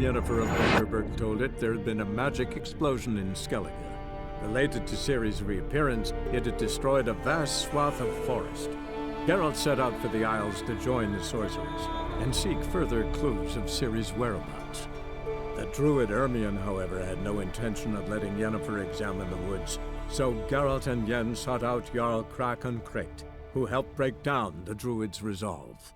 Yennefer of Wengerberg told it, there had been a magic explosion in Skellige. Related to Ciri's reappearance, it had destroyed a vast swath of forest. Geralt set out for the Isles to join the sorcerers and seek further clues of Ciri's whereabouts. The druid Ermion, however, had no intention of letting Yennefer examine the woods, so Geralt and Yen sought out Jarl Krakon Krayt, who helped break down the druid's resolve.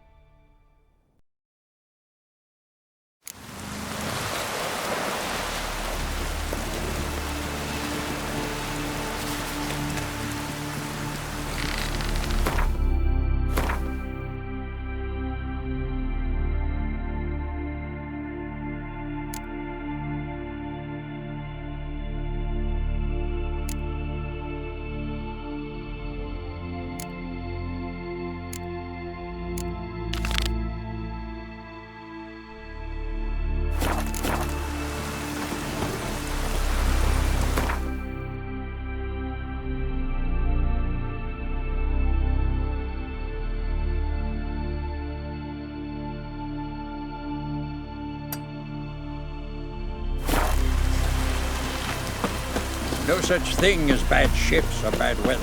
No such thing as bad ships or bad weather.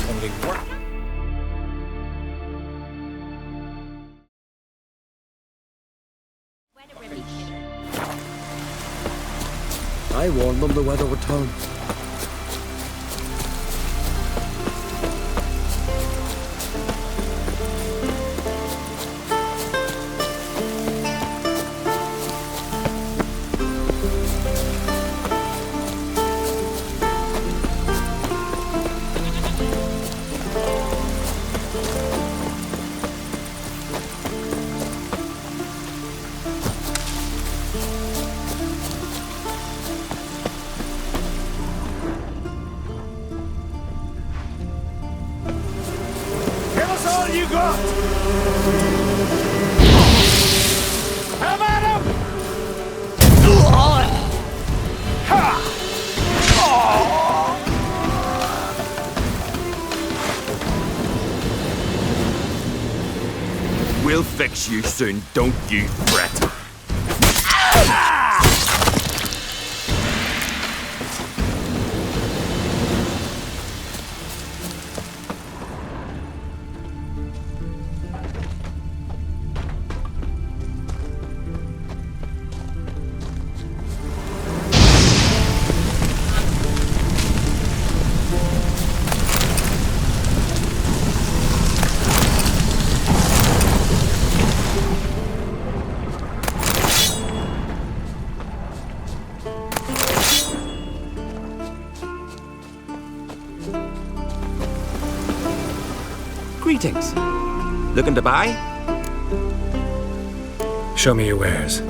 Only work. I warned them the weather would turn. You got! Come at him! Ha! We'll fix you soon, don't you fret. Greetings. Looking to buy? Show me your wares.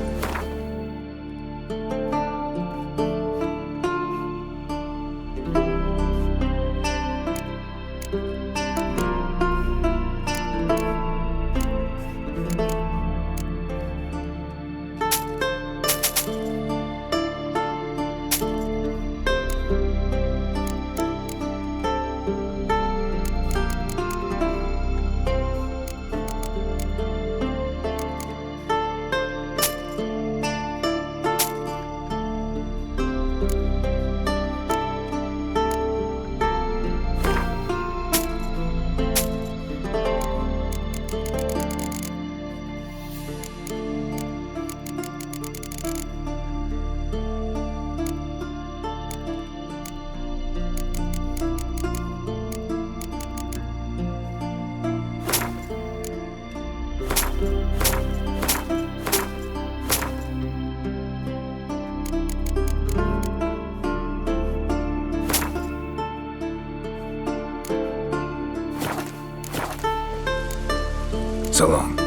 So long.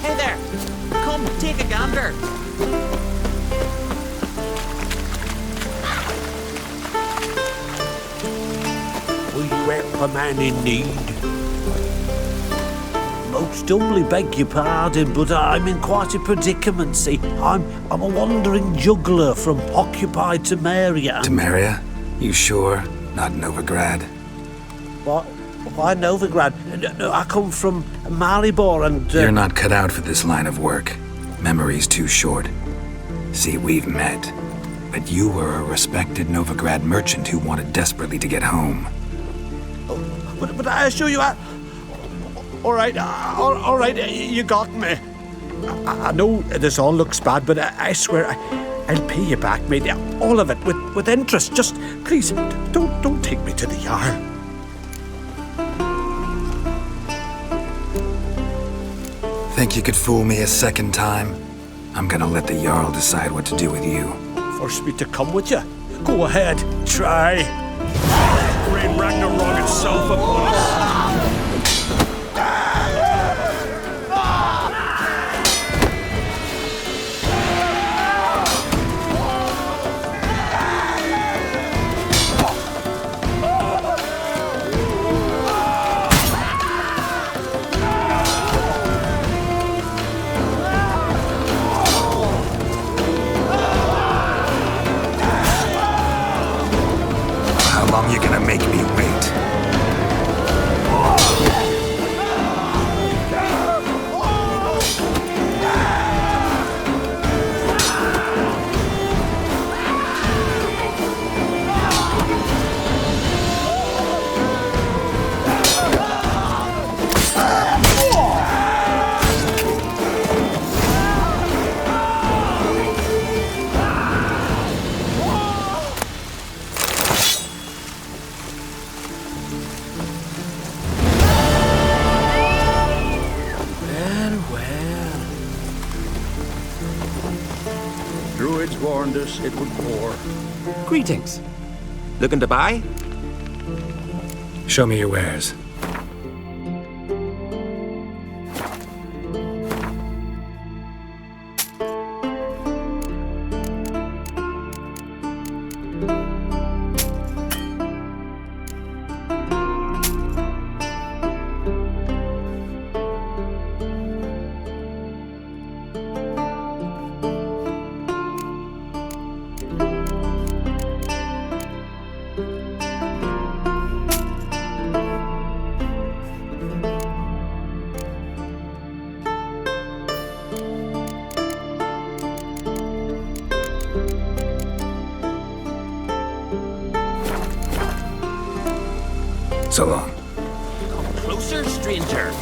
Hey there! Come, take a gander! Will you help a man in need? Most humbly beg your pardon, but I'm in quite a predicament, see. I'm a wandering juggler from occupied Temeria. Temeria? You sure? Not Novigrad? Why Novigrad? No, I come from Maribor and... You're not cut out for this line of work. Memory's too short. See, we've met. But you were a respected Novigrad merchant who wanted desperately to get home. But I assure you, all right, you got me. I know this all looks bad, but I swear I'll pay you back, mate. All of it, with interest. Just, please, don't take me to the Jarl. Think you could fool me a second time? I'm gonna let the Jarl decide what to do with you. Force me to come with you? Go ahead, try. Great Ragnarok itself upon us. How long you gonna make me wait? Druids warned us it would pour. Greetings. Looking to buy? Show me your wares. So long. Come closer, stranger.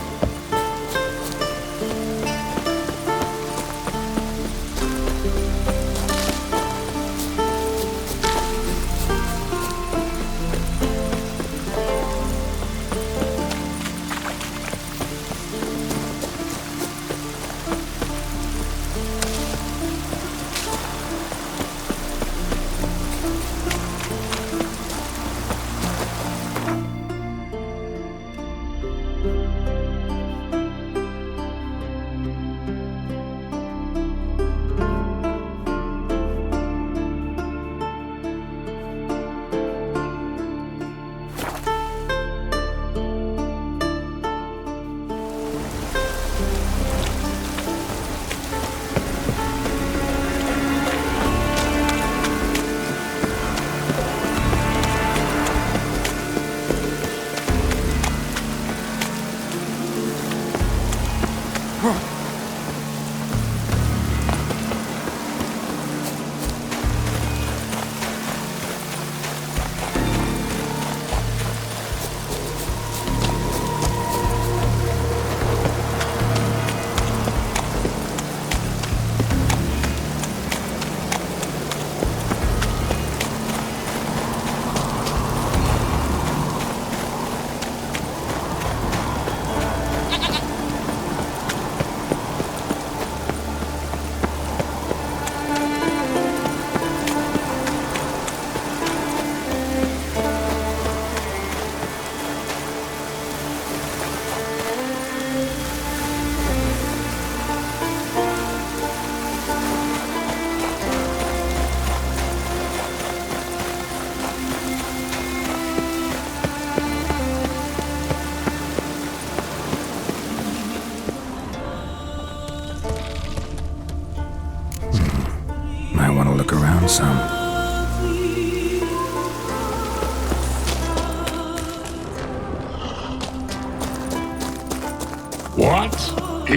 Might want to look around some.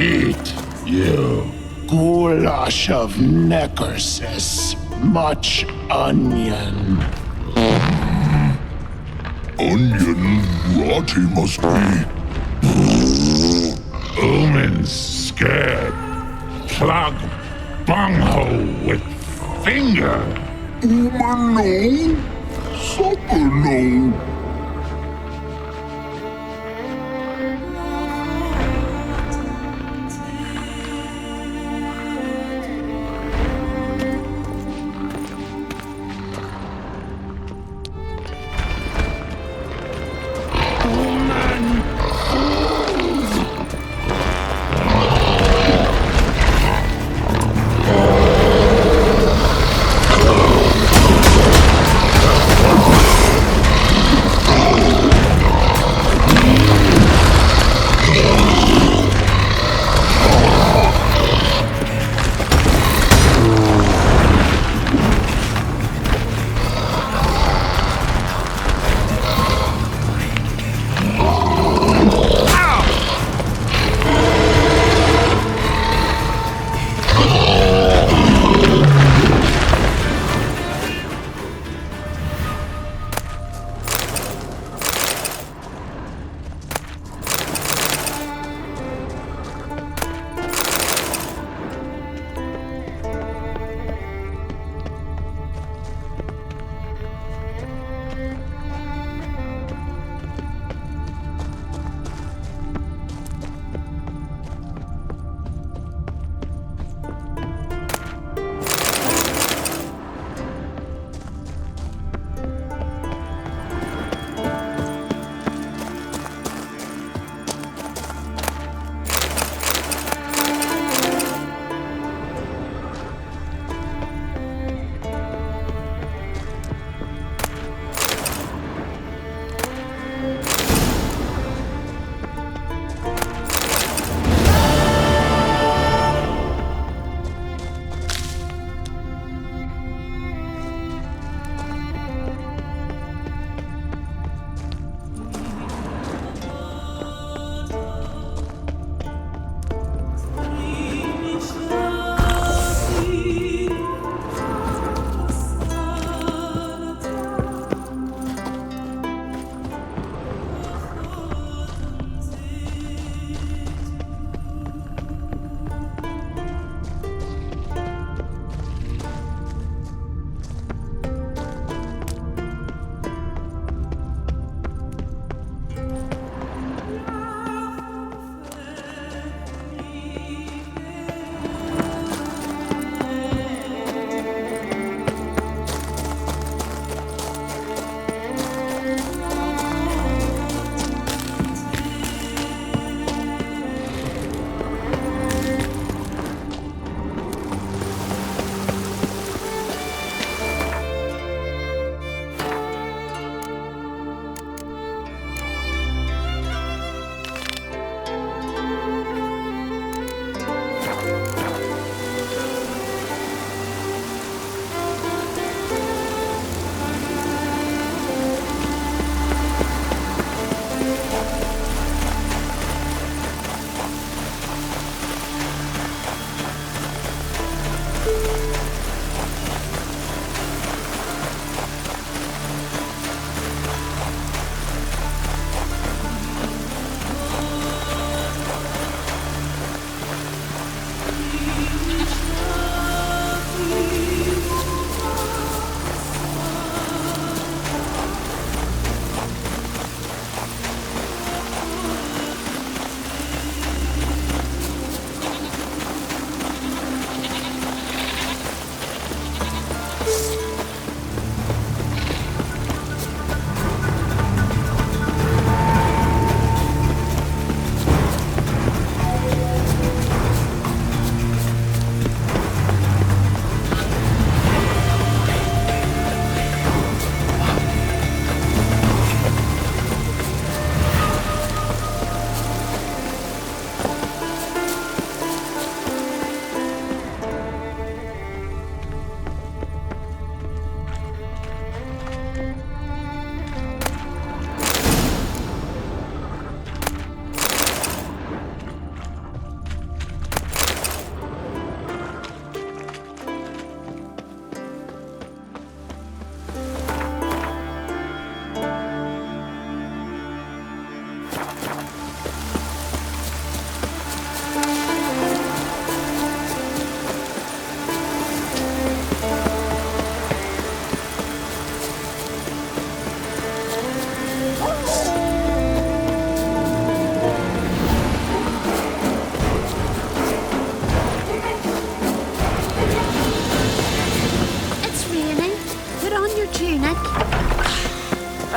Eat, you. Goulash of necrosis. Much onion. Onion rot he must be. Omen's scared. Plug bunghole with finger. Omen no. Supper no.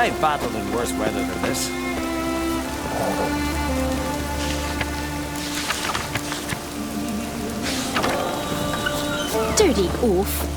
I've battled in worse weather than this. Dirty oaf.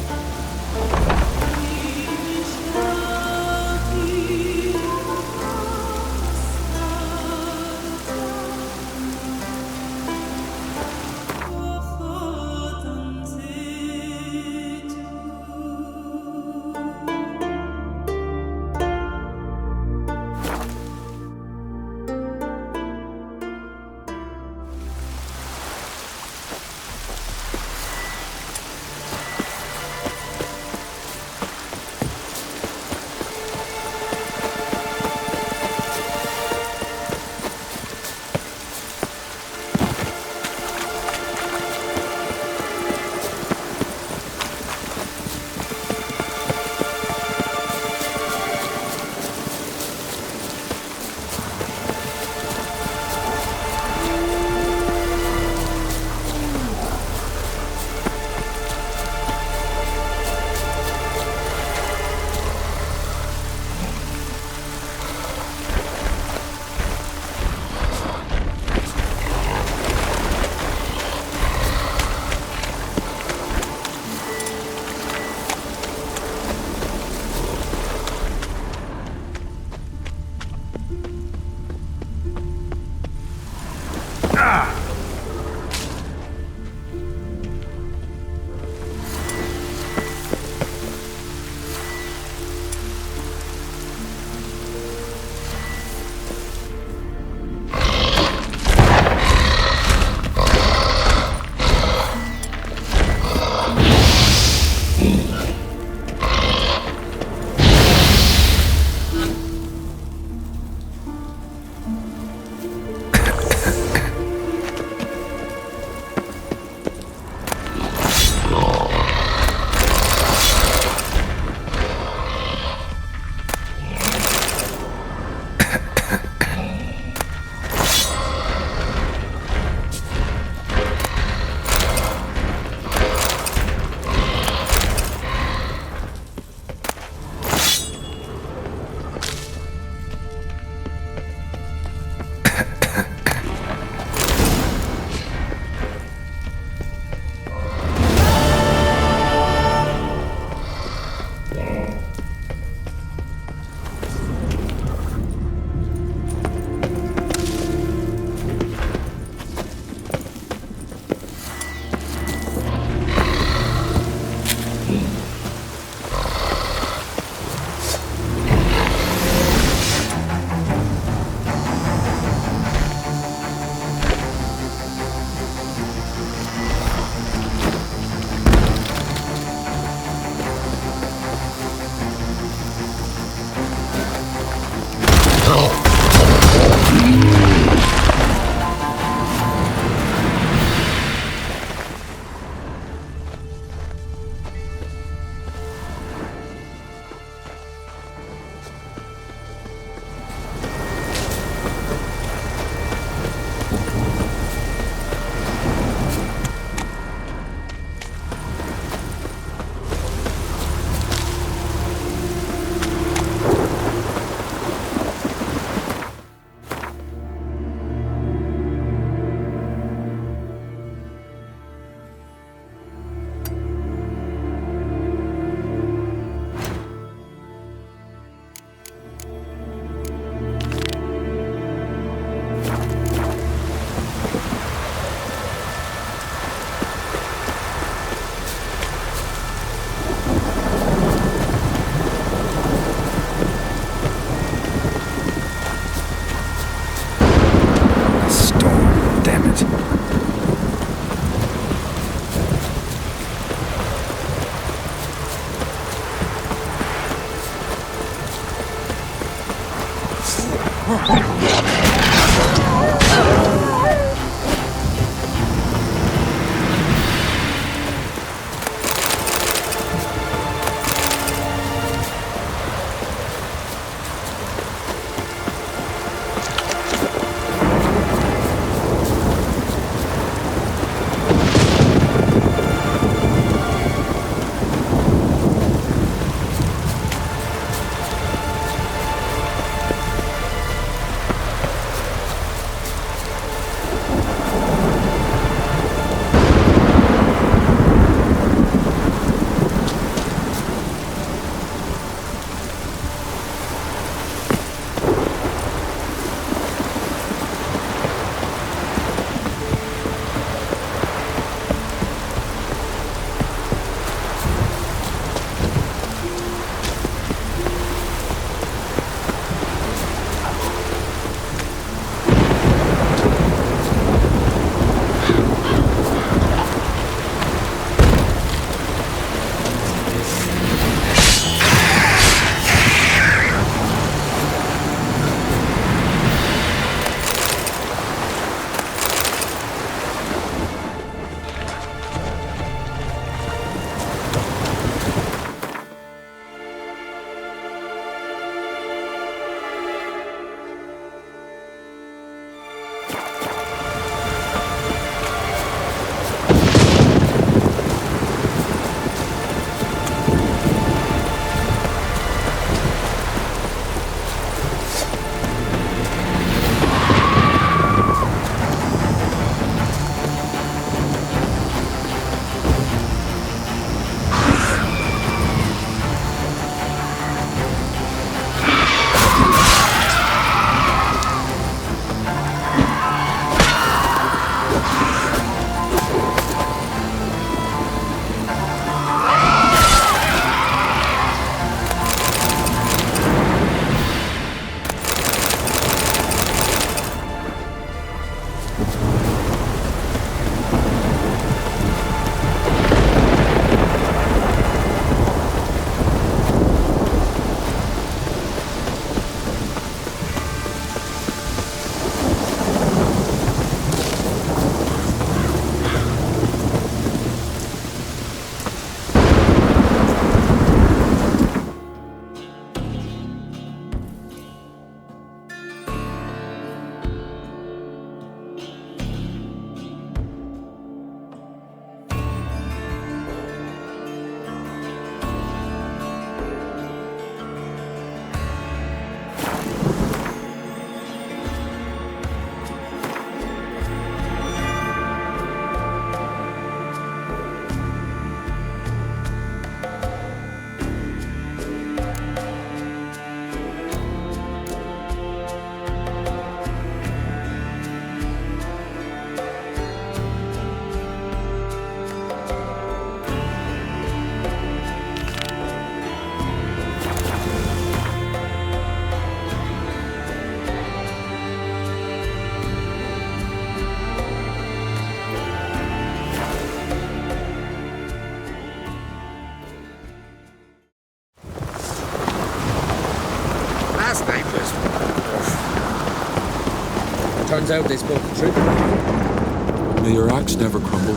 Turns out they spoke the truth. May your axe never crumble.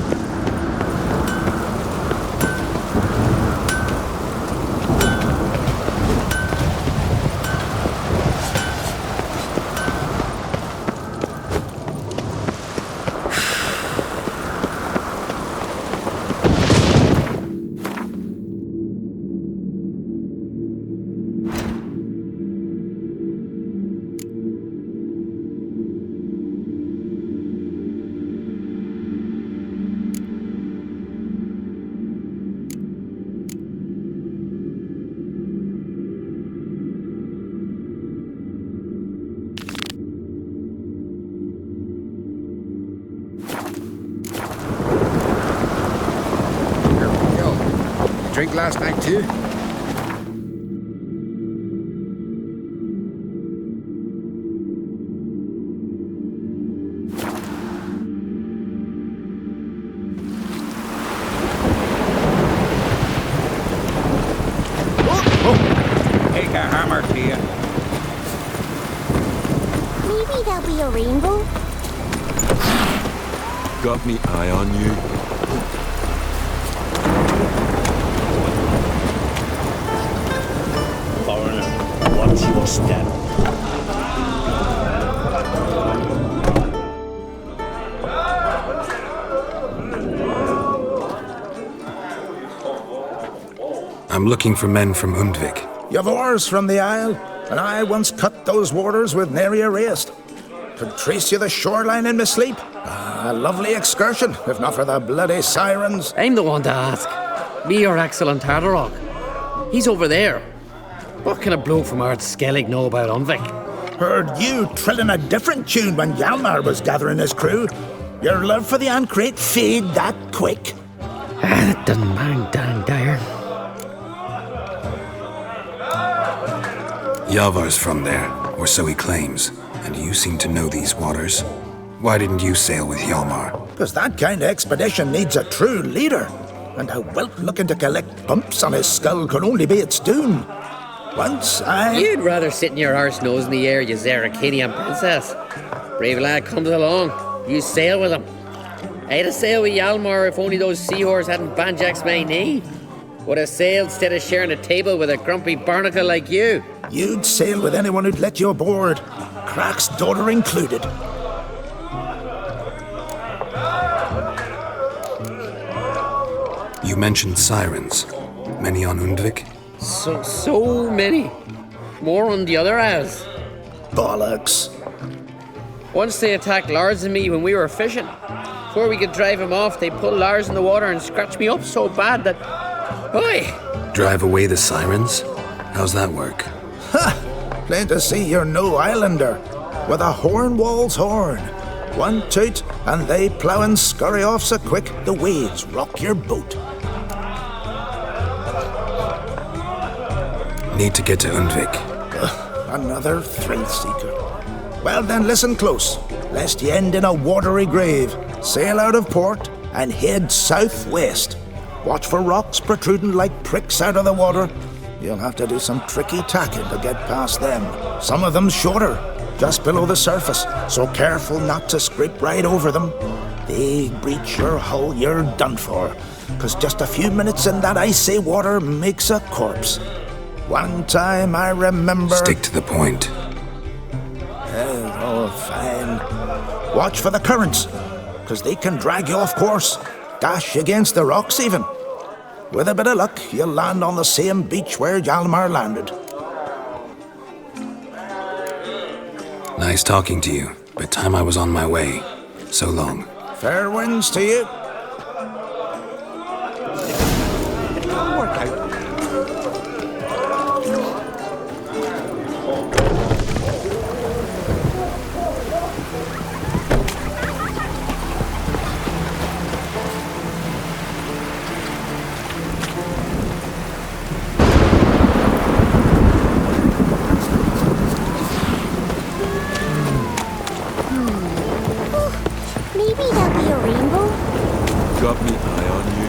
Drink last night too? Take a hammer to you. Maybe there'll be a rainbow. Got me eye on you. Foreigner, watch your step. I'm looking for men from Undvik. You've oars from the Isle, and I once cut those waters with nary a raist. Could trace you the shoreline in my sleep. A lovely excursion, if not for the bloody sirens. I'm the one to ask. Me or excellent Tardarok. He's over there. What can a bloke from Ard Skellig know about Undvik? Heard you trilling a different tune when Hjalmar was gathering his crew. Your love for the Ancrate fade that quick. That doesn't mind dang dire. Yavar's from there, or so he claims, and you seem to know these waters. Why didn't you sail with Hjalmar? Because that kind of expedition needs a true leader. And a whelp looking to collect bumps on his skull could only be its doom. Once I... You'd rather sit in your arse nose in the air, you Zarakinian princess. Brave lad comes along, you sail with him. I'd have sailed with Hjalmar if only those seahorse hadn't banjaxed my knee. Would have sailed instead of sharing a table with a grumpy barnacle like you. You'd sail with anyone who'd let you aboard. Crack's daughter included. You mentioned sirens. Many on Undvik? So many. More on the other isles. Bollocks. Once they attacked Lars and me when we were fishing. Before we could drive him off, they pulled Lars in the water and scratched me up so bad that... Oi! Drive away the sirens? How's that work? Ha! Plain to see you're no islander. With a Hornwall's horn. One toot, and they plough and scurry off so quick the waves rock your boat. Need to get to Undvik. Another thrill-seeker. Well then, listen close, lest ye end in a watery grave. Sail out of port and head southwest. Watch for rocks protruding like pricks out of the water. You'll have to do some tricky tacking to get past them. Some of them shorter, just below the surface, so careful not to scrape right over them. They breach your hull, you're done for, 'cause just a few minutes in that icy water makes a corpse. One time I remember... Stick to the point. Oh, fine. Watch for the currents, 'cause they can drag you off course, dash against the rocks even. With a bit of luck, you'll land on the same beach where Hjalmar landed. Nice talking to you, but time I was on my way. So long. Fair winds to you. Maybe there'll be a rainbow. Got me eye on you.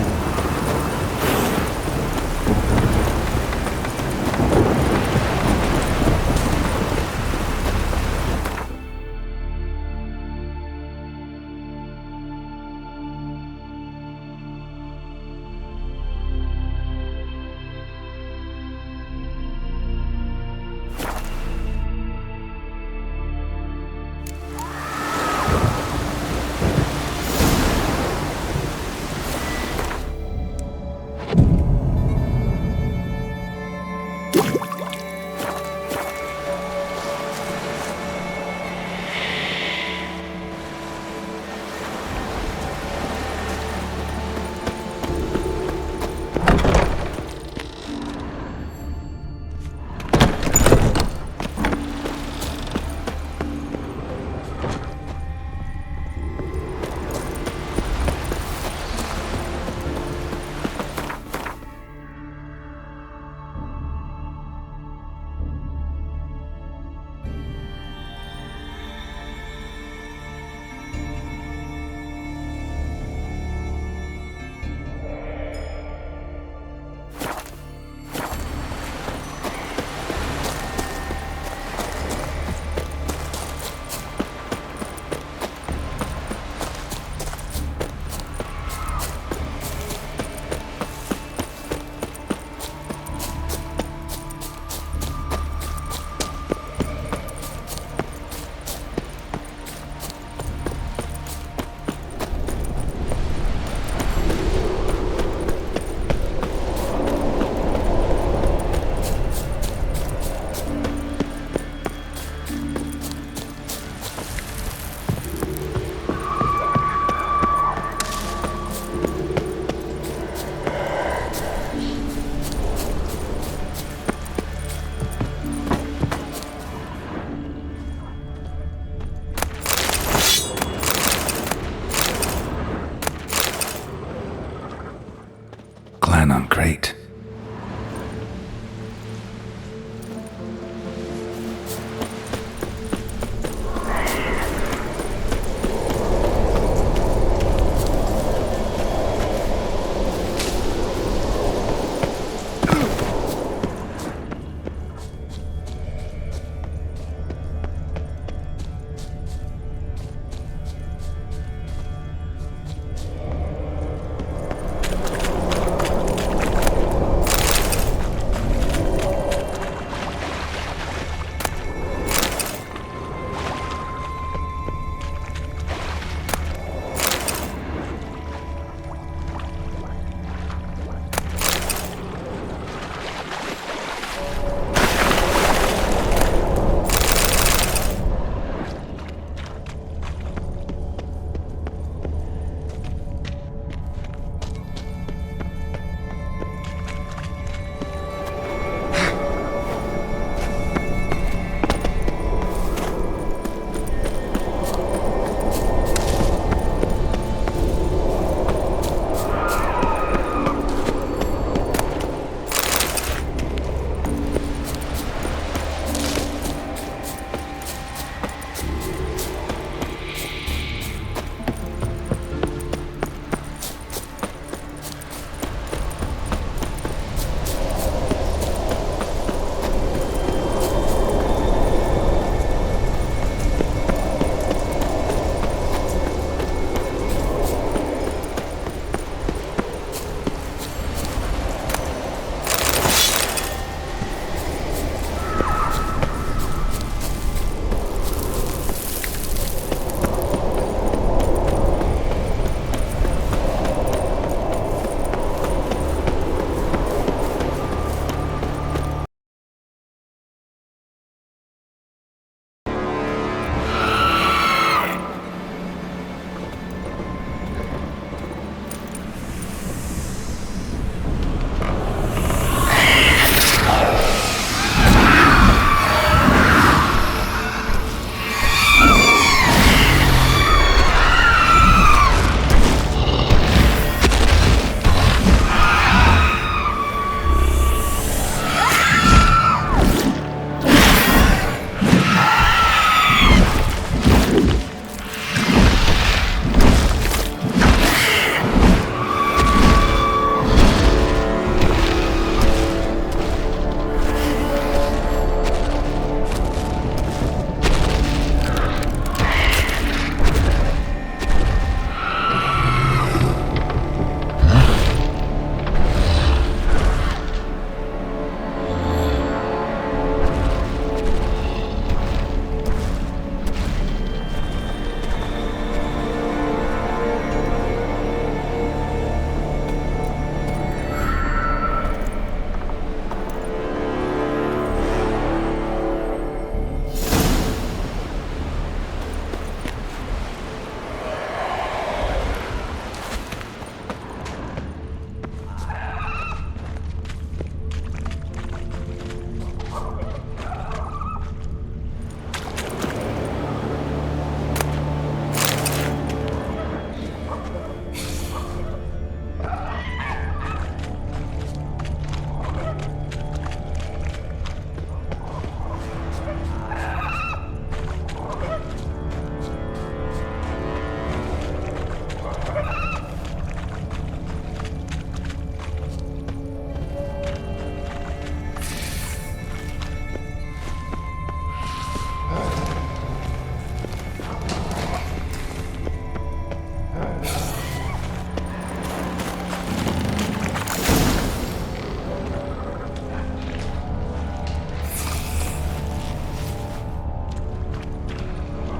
plan on Crate.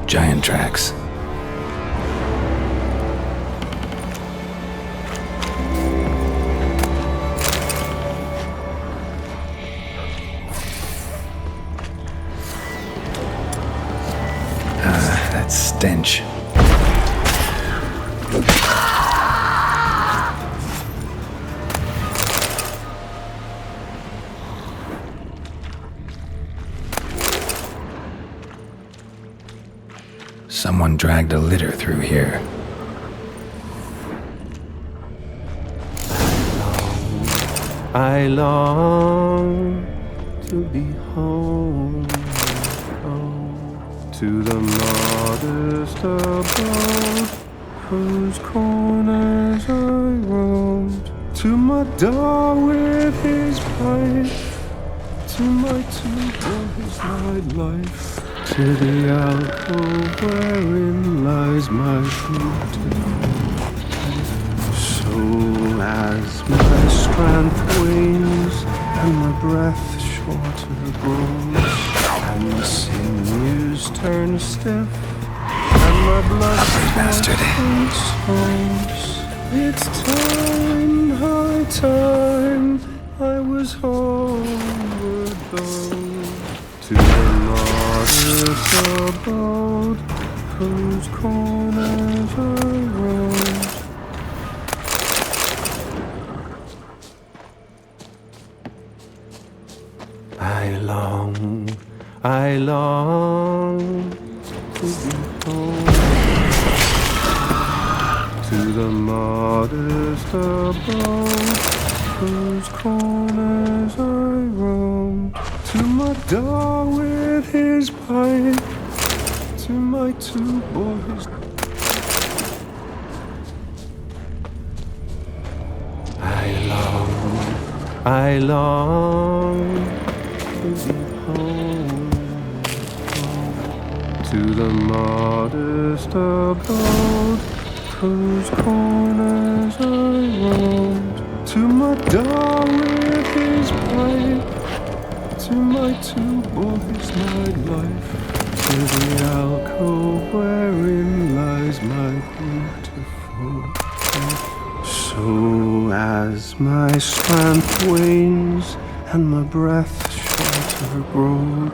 Giant tracks. That stench. Someone dragged a litter through here. I long to be home, to the modest abode whose corners I roamed, to my dog with his pipe, to my two boys nightlife, to the alcove wherein lies my beautiful. So as my strength wanes and my breath shorter grows, and the sinews turn stiff, and my blood slows, it's time, high time, I was homeward bound to the modest abode whose corners I roamed. I long to be home, to the modest abode whose corners I roam, to my dog with his pipe, to my two boys. I long to be home, to the modest abode whose corners I roamed, to my dog with his pipe, to my two boys nightlife, to the alcove wherein lies my beautiful life. So as my strength wanes and my breath shorter grows,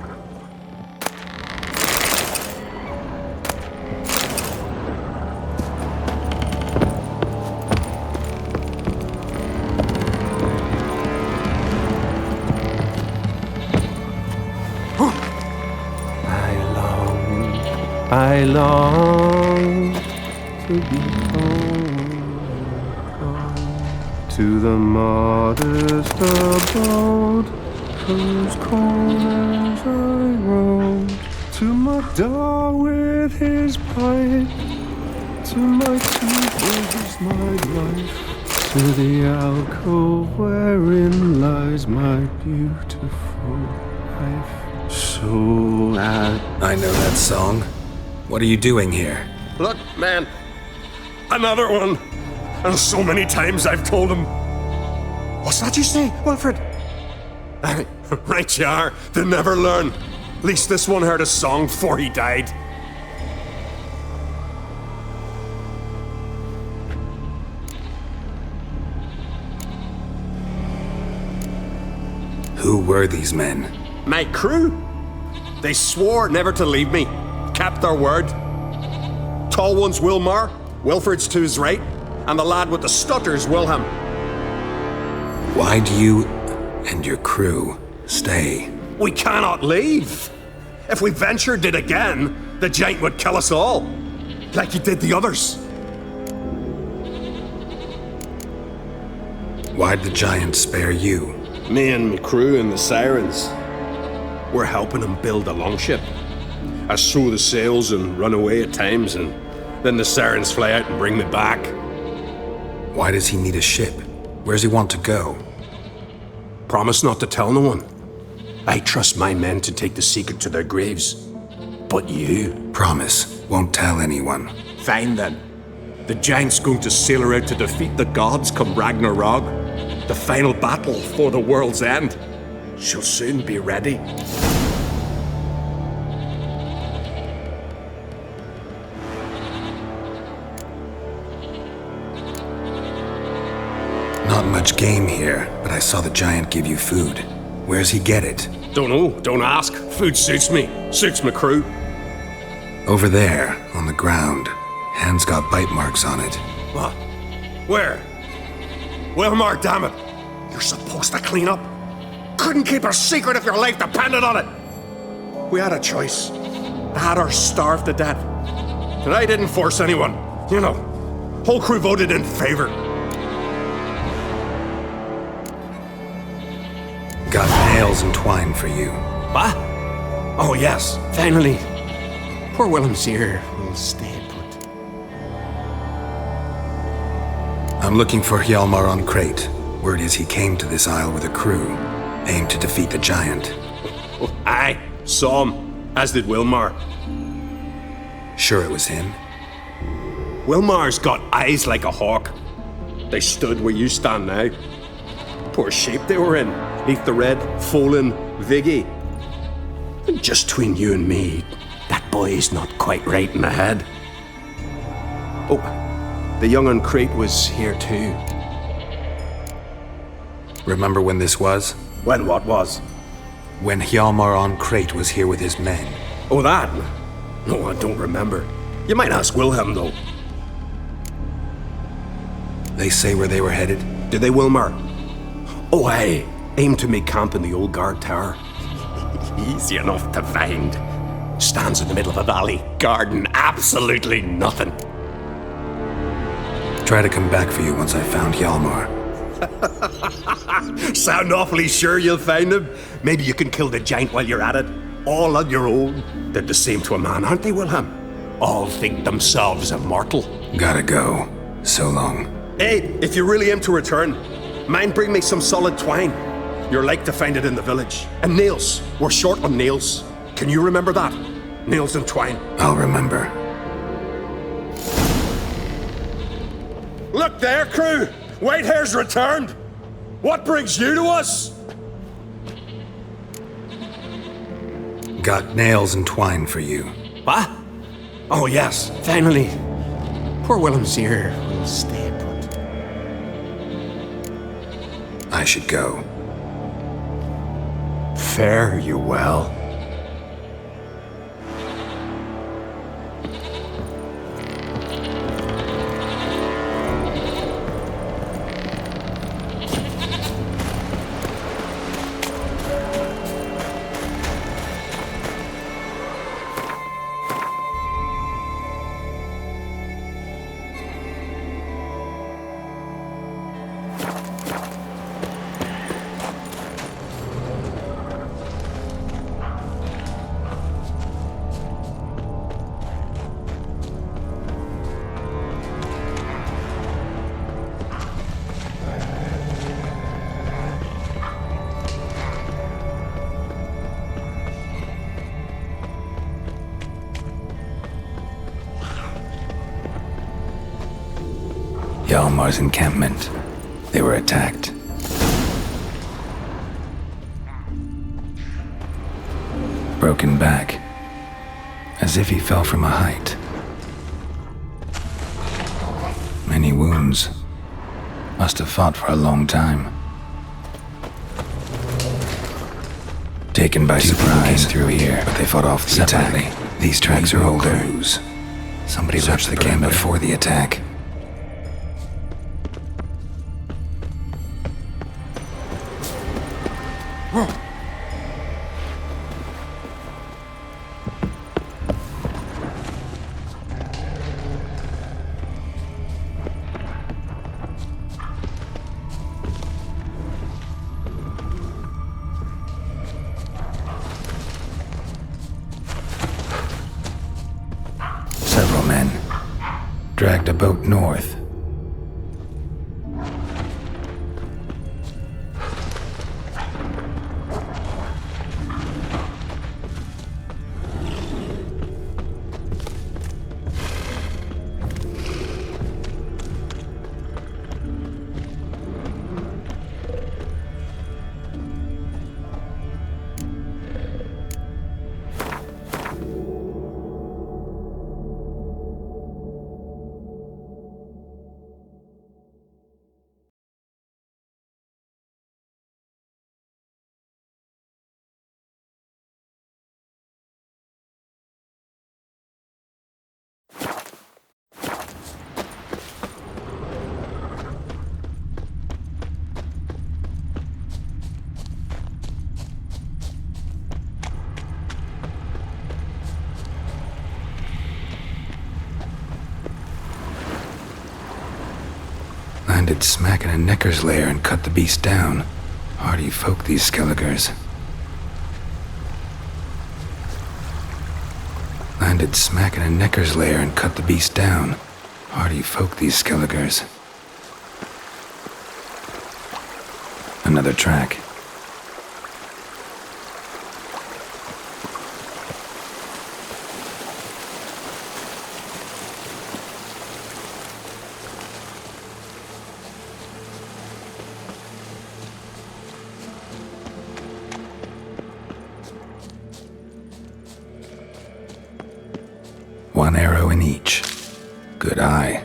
I long to be home, to the modest abode whose corners I roamed, to my dog with his pipe, to my two boys nightlife, to the alcove wherein lies my beautiful life. So I know that song. What are you doing here? Look, man. Another one. And so many times I've told him. What's that you say, Wilfred? Right you are. They never learn. At least this one heard a song before he died. Who were these men? My crew. They swore never to leave me. Kept their word. Tall one's Wilmar, Wilfred's to his right, and the lad with the stutter's Wilhelm. Why do you and your crew stay? We cannot leave. If we ventured it again, the giant would kill us all, like he did the others. Why'd the giant spare you? Me and my crew and the sirens. We're helping him build a longship. I sew the sails and run away at times, and then the sirens fly out and bring me back. Why does he need a ship? Where's he want to go? Promise not to tell no one. I trust my men to take the secret to their graves. But you? Promise, won't tell anyone. Fine then. The giant's going to sail her out to defeat the gods come Ragnarok. The final battle for the world's end. She'll soon be ready. Not much game here, but I saw the giant give you food. Where's he get it? Don't know, don't ask. Food suits me, suits my crew. Over there, on the ground. Hand's got bite marks on it. What? Where? Wilmar, damn it! You're supposed to clean up. Couldn't keep a secret if your life depended on it. We had a choice. That or starve to death. And I didn't force anyone. You know, whole crew voted in favor. nails and twine for you. What? Oh, yes, finally. Poor Willem's here will stay put. I'm looking for Hjalmar on Crate. Word is he came to this isle with a crew, aimed to defeat the giant. Oh, aye, saw him, as did Wilmar. Sure it was him? Wilmar's got eyes like a hawk. They stood where you stand now. Poor shape they were in, neath the red, Folin Viggy. And just between you and me, that boy's not quite right in the head. Oh, the young on Crate was here too. Remember when this was? When what was? When Hjalmar on Crate was here with his men. Oh, that? No, I don't remember. You might ask Wilhelm, though. They say where they were headed? Did they, Wilmar? Oh, aye. Aimed to make camp in the old guard tower. Easy enough to find. Stands in the middle of a valley, garden, absolutely nothing. Try to come back for you once I found Hjalmar. Sound awfully sure you'll find him? Maybe you can kill the giant while you're at it. All on your own. They're the same to a man, aren't they, Wilhelm? All think themselves immortal. Gotta go. So long. Hey, if you really aim to return, mind bring me some solid twine. You're like to find it in the village. And nails. We're short on nails. Can you remember that? Nails and twine. I'll remember. Look there, crew! Whitehair's returned! What brings you to us? Got nails and twine for you. What? Oh, yes, finally. Poor Willem's here will stay put. I should go. Fare you well. Hjalmar's encampment. They were attacked. Broken back. As if he fell from a height. Many wounds. Must have fought for a long time. Taken by surprise through here, but they fought off the attack. These tracks are older. Somebody left the camp before the attack. Several men dragged a boat north. Landed smack in a necker's lair and cut the beast down. Hardy folk, these Skelligers. landed smack in a necker's lair and cut the beast down. Hardy folk, these Skelligers. Another track. One arrow in each. Good eye.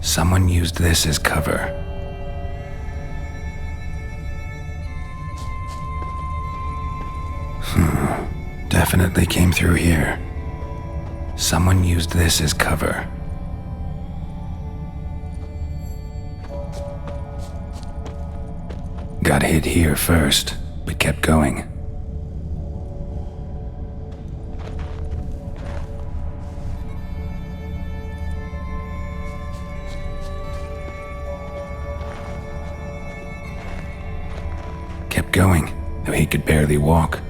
Someone used this as cover. Definitely came through here. Someone used this as cover. Got hit here first, but kept going. Kept going, though he could barely walk.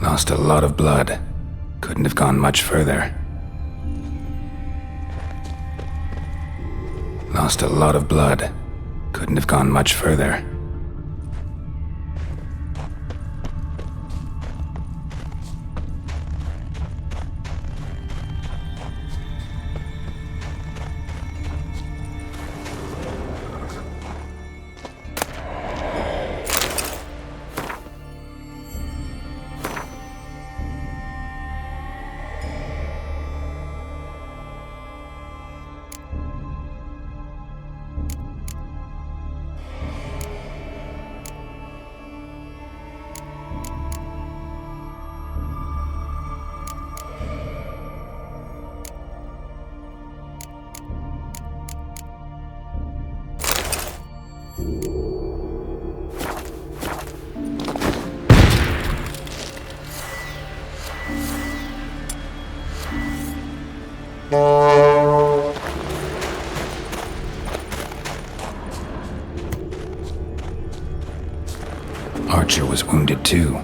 Lost a lot of blood. Couldn't have gone much further. Lost a lot of blood. Couldn't have gone much further. Archer was wounded too.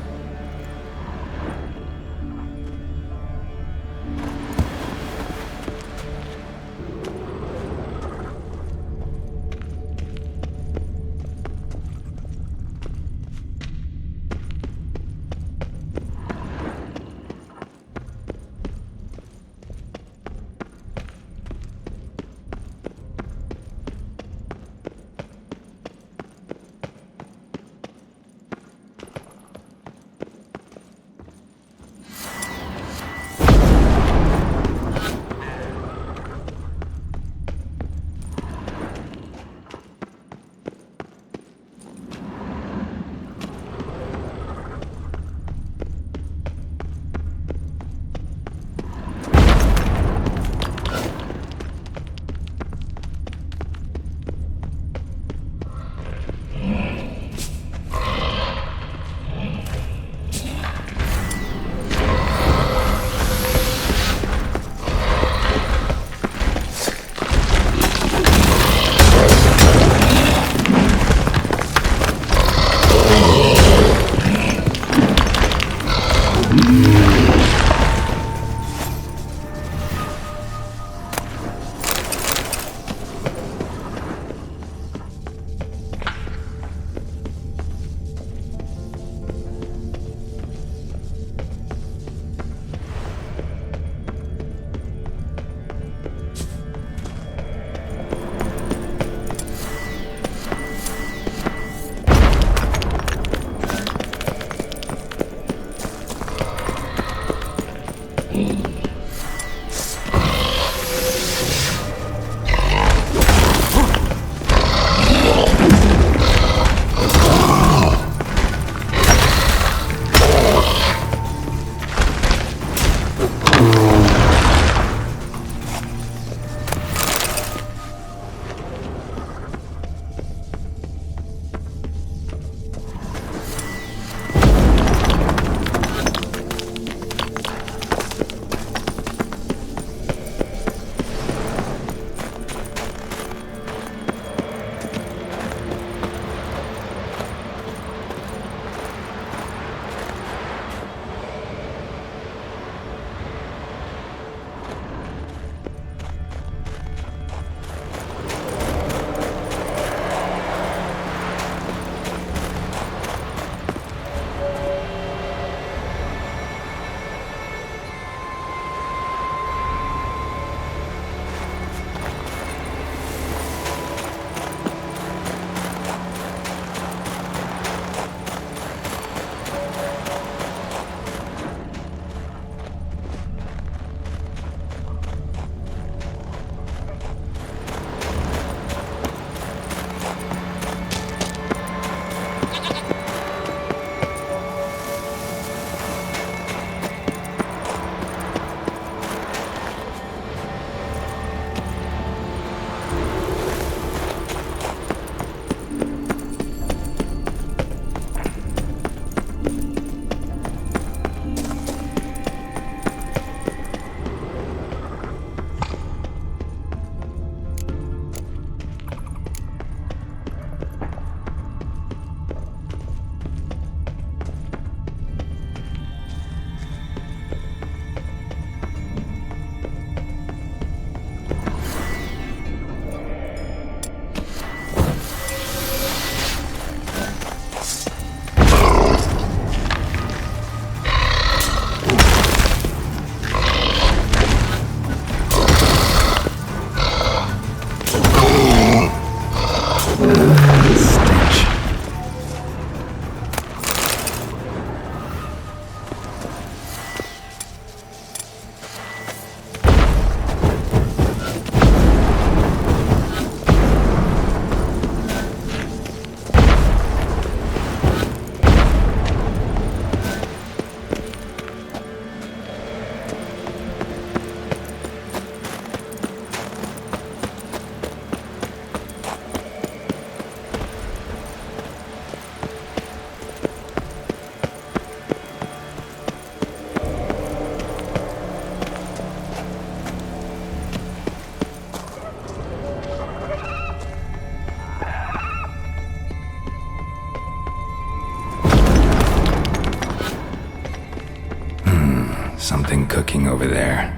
something cooking over there.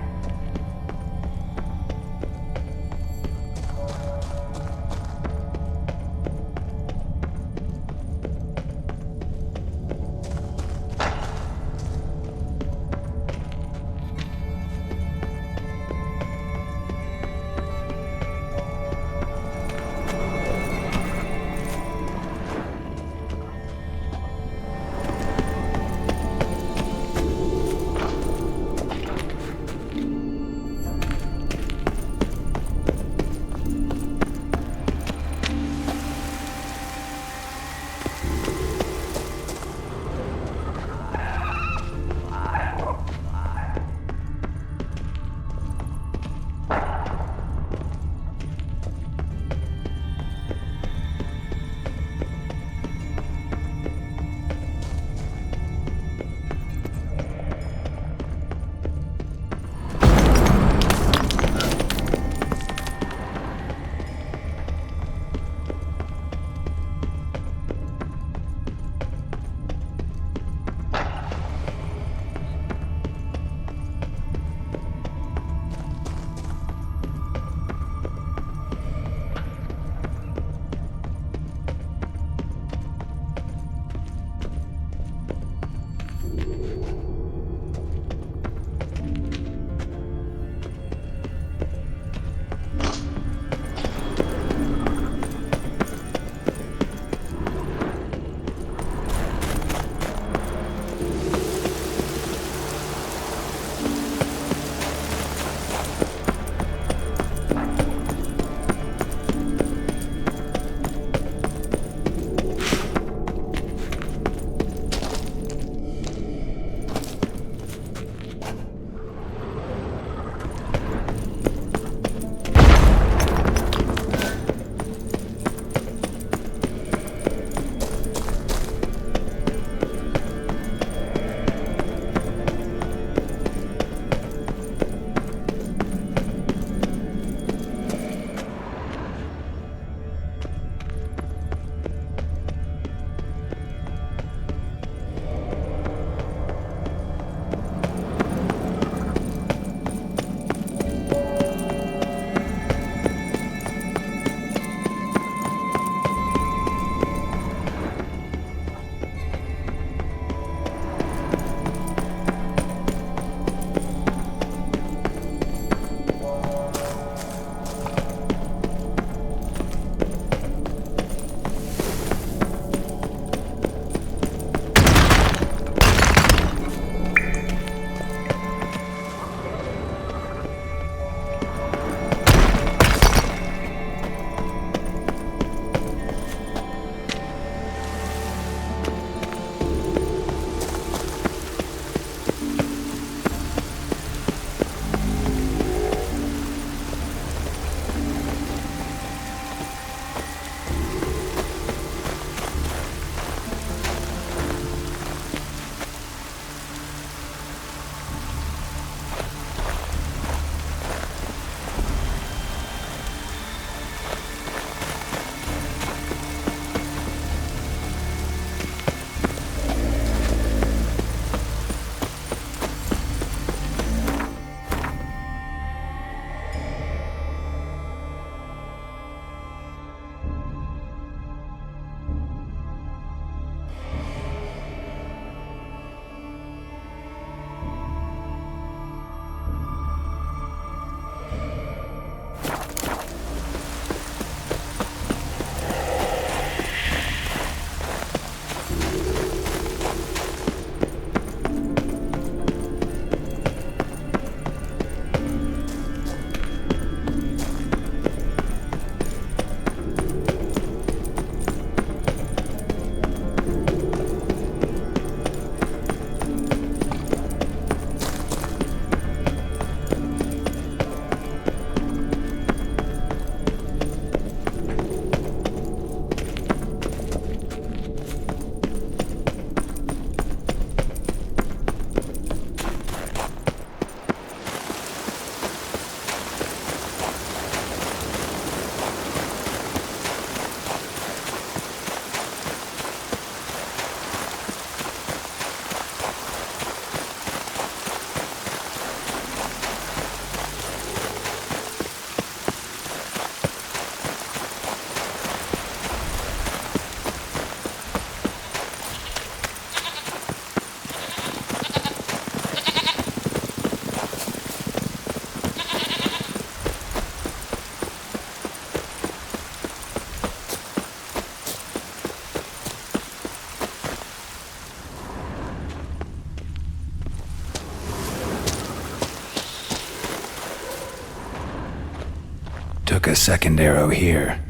Took a second arrow here.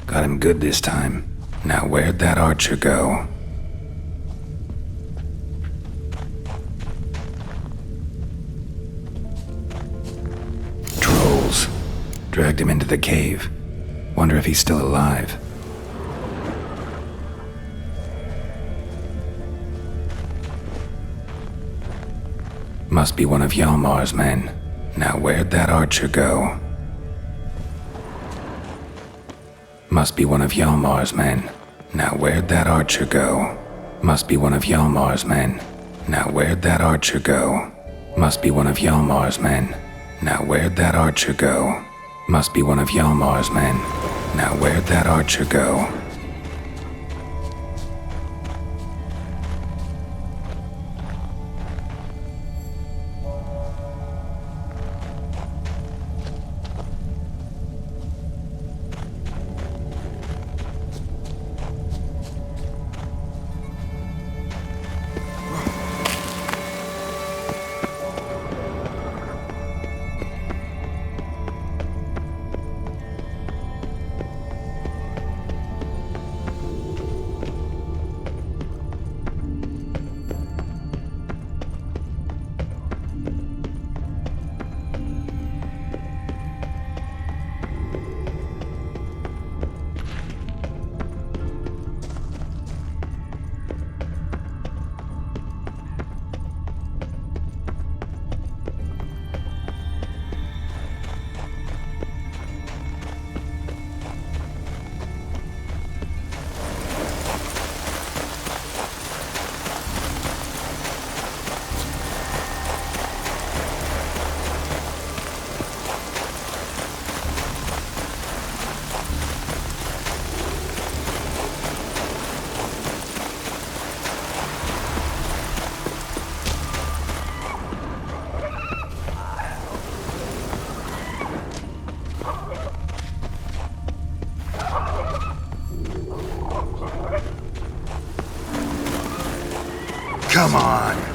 Got him good this time. Now where'd that archer go? Trolls. Dragged him into the cave. Wonder if he's still alive. Must be one of Hjalmar's men. Now where'd that archer go? Must be one of Hjalmar's men. Now where'd that archer go? Must be one of Hjalmar's men. Now where'd that archer go? Must be one of Hjalmar's men. Now where'd that archer go? Must be one of Hjalmar's men. Now where'd that archer go? Come on.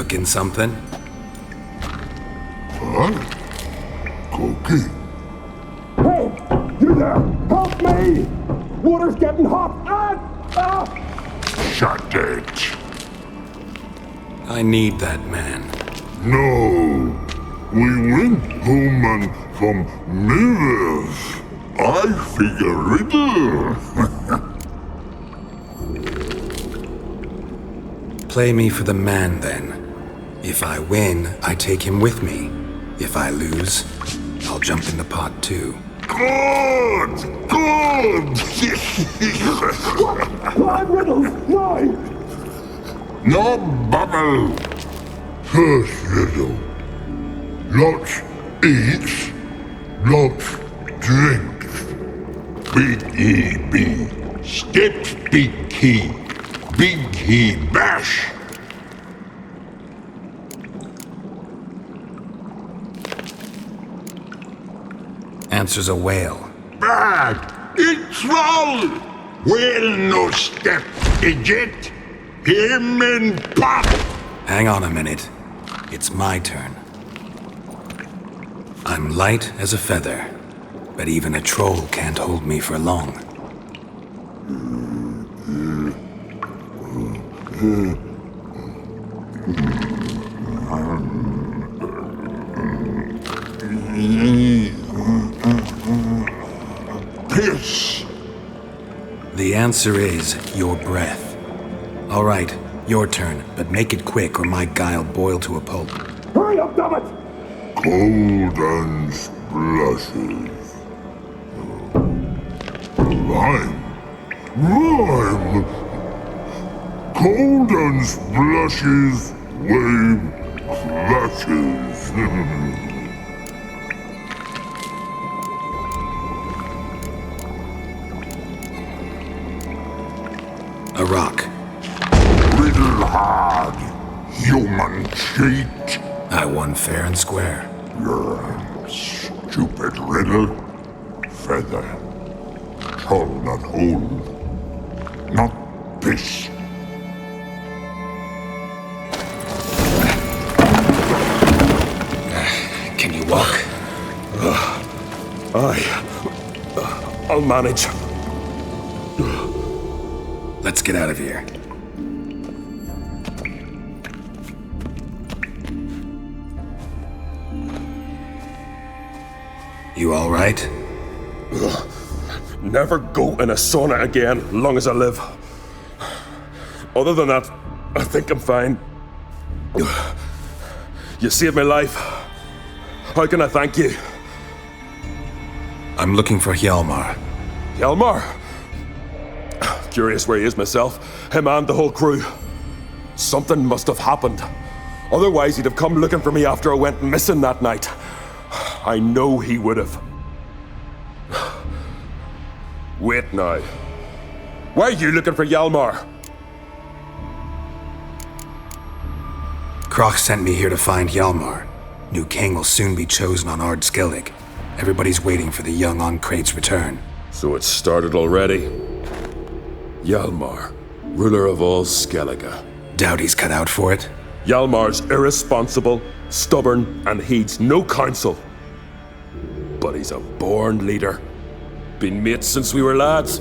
Cooking something? Huh? Cookie? Hey! You there! Help me! Water's getting hot! Shut it. I need that man. No. We went home and from mirrors. I figure riddle. Play me for the man, then. If I win, I take him with me. If I lose, I'll jump in the pot too. Good! Good! What? Riddles! No! No bubble! First riddle. Lots eats, lots drinks. Big E.B. Steps big key. Big key bash. Answer's a whale. Bad! It's wrong! Whale no step, idiot! Him in pot! Hang on a minute. It's my turn. I'm light as a feather, but even a troll can't hold me for long. Piss! The answer is your breath. All right, your turn, but make it quick or my guy'll boil to a pulp. Hurry up, damn it! Cold and splashes. Rhyme. Rhyme. Cold and splashes, wave flashes. A rock. Riddle hard, human cheat. I won fair and square. Stupid riddle. Feather. Troll not hold. Not piss. Can you walk? I'll manage. Let's get out of here. You all right? Never go in a sauna again, long as I live. Other than that, I think I'm fine. You saved my life. How can I thank you? I'm looking for Hjalmar. Hjalmar? Curious where he is myself. Him and the whole crew. Something must have happened. Otherwise, he'd have come looking for me after I went missing that night. I know he would have. Wait now. Why are you looking for Hjalmar? Croc sent me here to find Hjalmar. New king will soon be chosen on Ard Skellig. Everybody's waiting for the young Oncrate's return. So it's started already. Hjalmar, ruler of all Skellige. Doubt he's cut out for it. Hjalmar's irresponsible, stubborn, and heeds no counsel. But he's a born leader. Been mates since we were lads.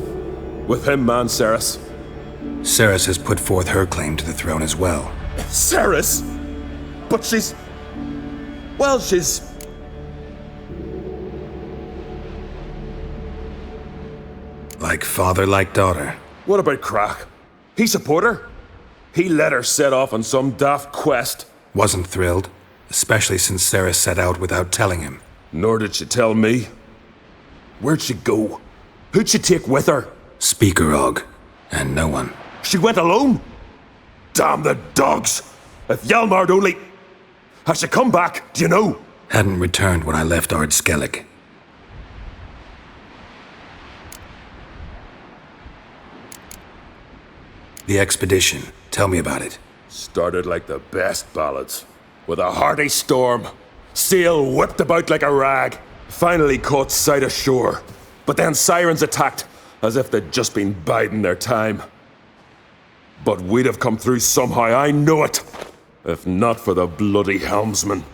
With him and Ceres. Ceres has put forth her claim to the throne as well. Ceres? But she's... Well, she's... Like father, like daughter. What about Crack? He support her? He let her set off on some daft quest. Wasn't thrilled, especially since Ceres set out without telling him. Nor did she tell me. Where'd she go? Who'd she take with her? Speakerog, and no one. She went alone? Damn the dogs! If Hjalmar'd only... Has she come back, do you know? Hadn't returned when I left Ard Skellig. The expedition. Tell me about it. Started like the best ballads. With a hearty storm. Sail whipped about like a rag. Finally caught sight of shore. But then sirens attacked, as if they'd just been biding their time. But we'd have come through somehow, I know it. if not for the bloody helmsman.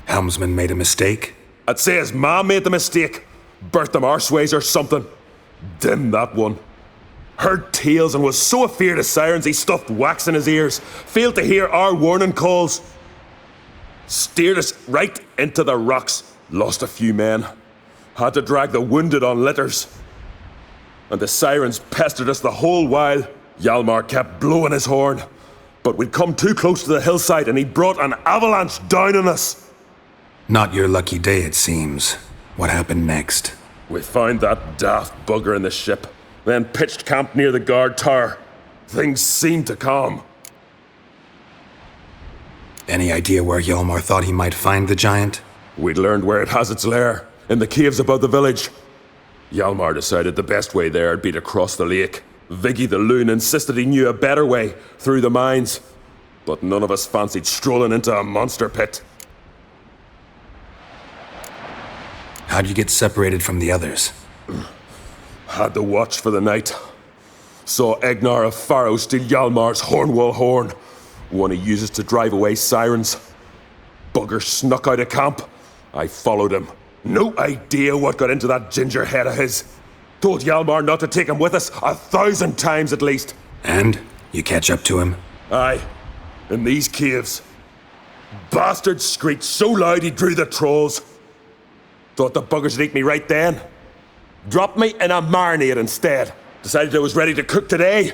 Helmsman made a mistake? I'd say his ma made the mistake. Birthed him arseways or something. Dim that one. Heard tales and was so afeard of sirens he stuffed wax in his ears. Failed to hear our warning calls. Steered us right into the rocks. Lost a few men. Had to drag the wounded on litters. And the sirens pestered us the whole while. Hjalmar kept blowing his horn. But we'd come too close to the hillside and he brought an avalanche down on us. Not your lucky day, it seems. What happened next? We found that daft bugger in the ship, then pitched camp near the guard tower. Things seemed to calm. Any idea where Hjalmar thought he might find the giant? We'd learned where it has its lair, in the caves above the village. Hjalmar decided the best way there'd be to cross the lake. Viggy the loon insisted he knew a better way, through the mines. But none of us fancied strolling into a monster pit. How'd you get separated from the others? Had to watch for the night. Saw Egnar of Faro steal Hjalmar's Hornwall horn, one he uses to drive away sirens. Bugger snuck out of camp. I followed him. No idea what got into that ginger head of his. Told Hjalmar not to take him with us 1,000 times at least. And? You catch up to him? Aye. In these caves. Bastard screeched so loud he drew the trolls. Thought the buggers would eat me right then. Dropped me in a marinade instead. Decided I was ready to cook today.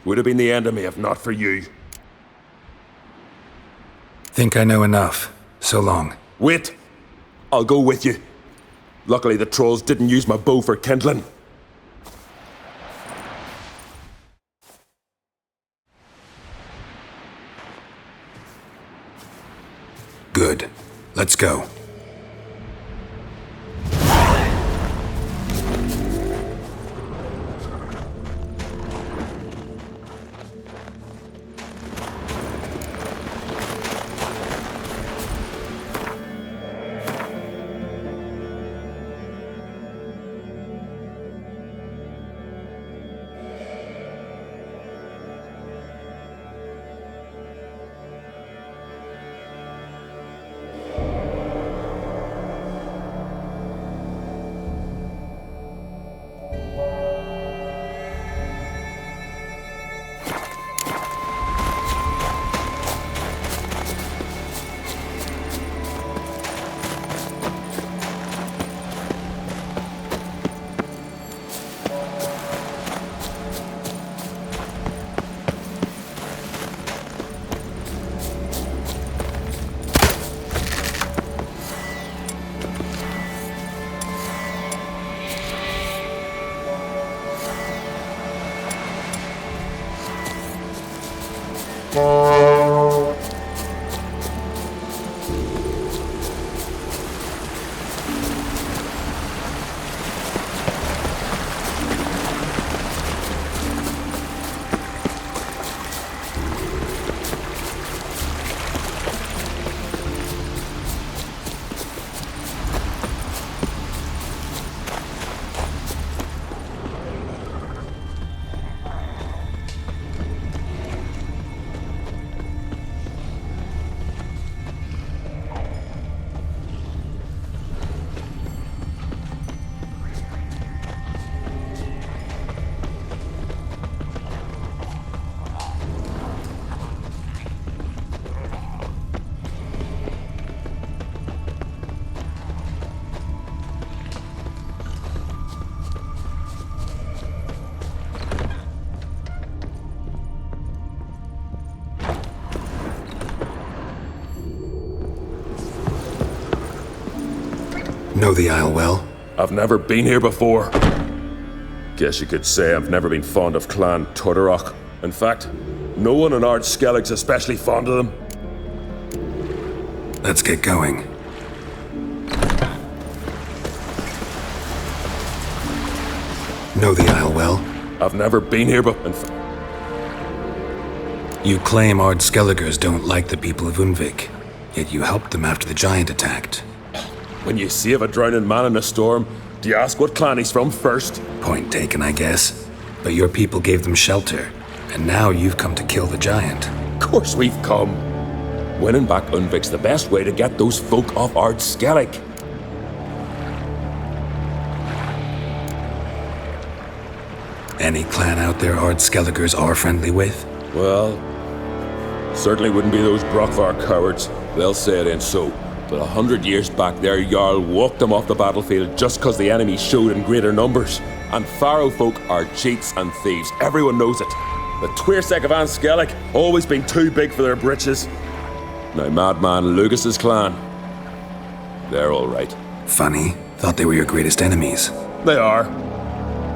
Would have been the end of me if not for you. Think I know enough. So long. Wait. I'll go with you. Luckily the trolls didn't use my bow for kindling. Good. Let's go. Know the Isle well? I've never been here before. Guess you could say I've never been fond of Clan Tordarroch. In fact, no one in Ard Skellig's especially fond of them. Let's get going. Know the Isle well? I've never been here before. You claim Ard Skelligers don't like the people of Undvik, yet you helped them after the giant attacked. When you save a drowning man in a storm, do you ask what clan he's from first? Point taken, I guess. But your people gave them shelter, and now you've come to kill the giant. Of course we've come. Winning back Undvik's the best way to get those folk off Ard Skellig. Any clan out there Ard Skelligers are friendly with? Well, certainly wouldn't be those Brockvar cowards. They'll say it ain't so. But 100 years back, their Jarl walked them off the battlefield just because the enemy showed in greater numbers. And Pharaoh folk are cheats and thieves. Everyone knows it. The Twirsec of An Skellig always been too big for their britches. Now, Madman Lucas's clan, they're all right. Funny. Thought they were your greatest enemies. They are.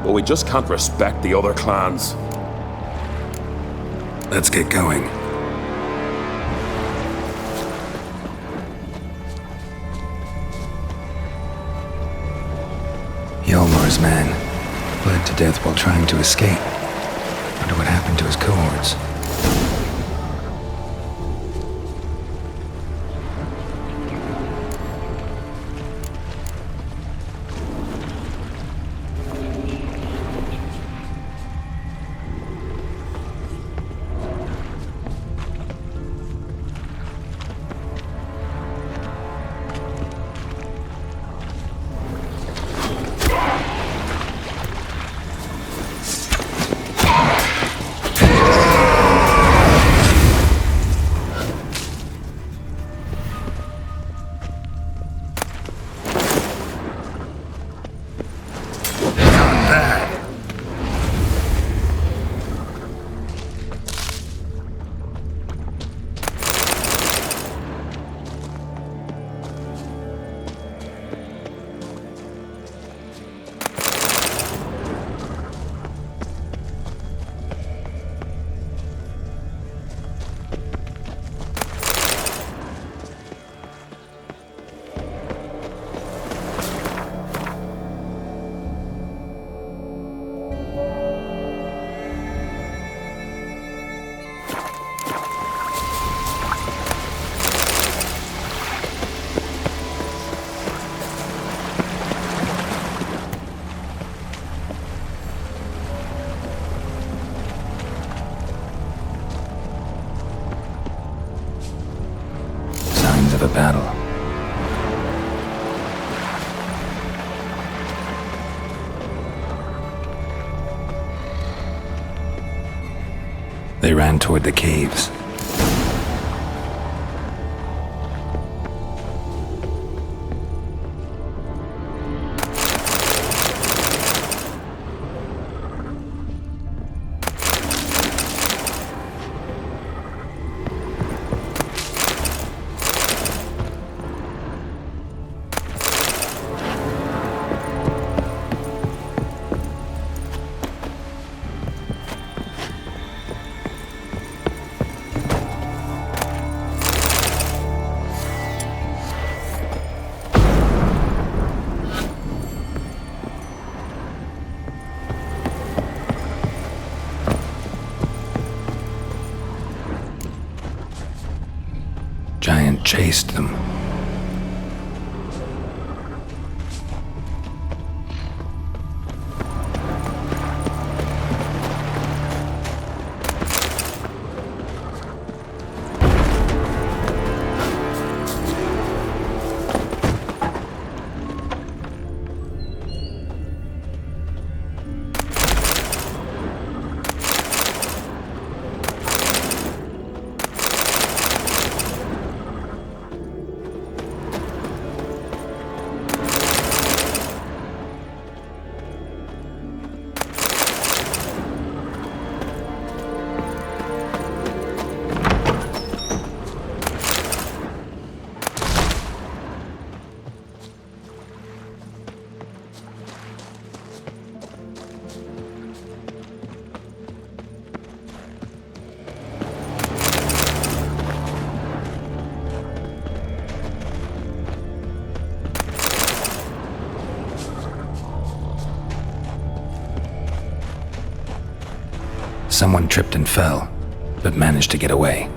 But we just can't respect the other clans. Let's get going. Hjalmar's man bled to death while trying to escape. Wonder what happened to his cohorts. Of a battle. They ran toward the caves. Giant chased them. Someone tripped and fell, but managed to get away.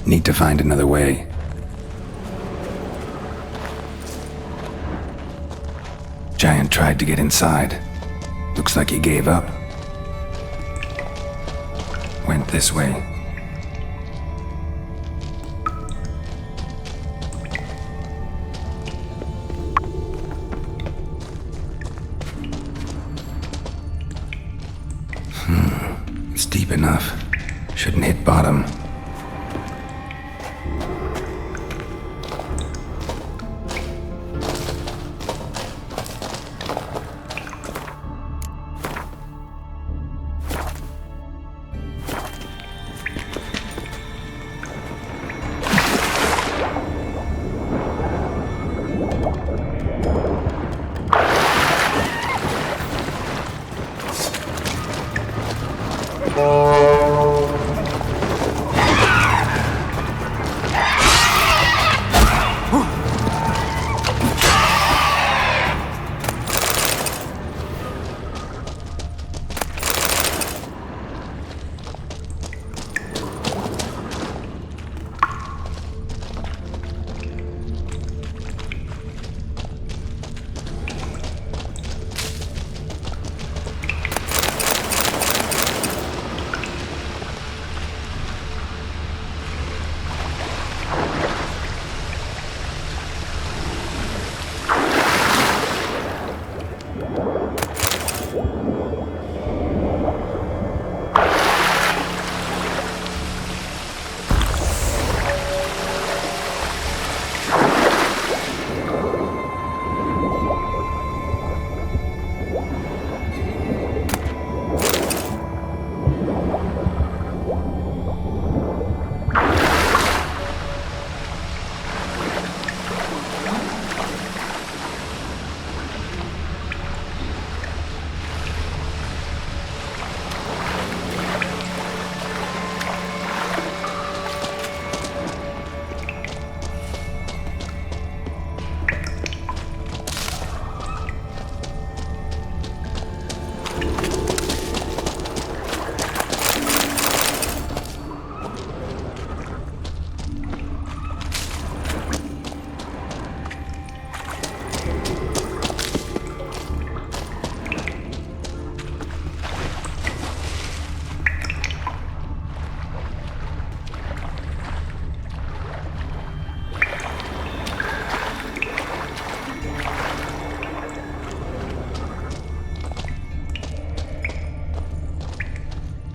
Need to find another way. Giant tried to get inside. Looks like he gave up. Went this way. It's deep enough. Shouldn't hit bottom.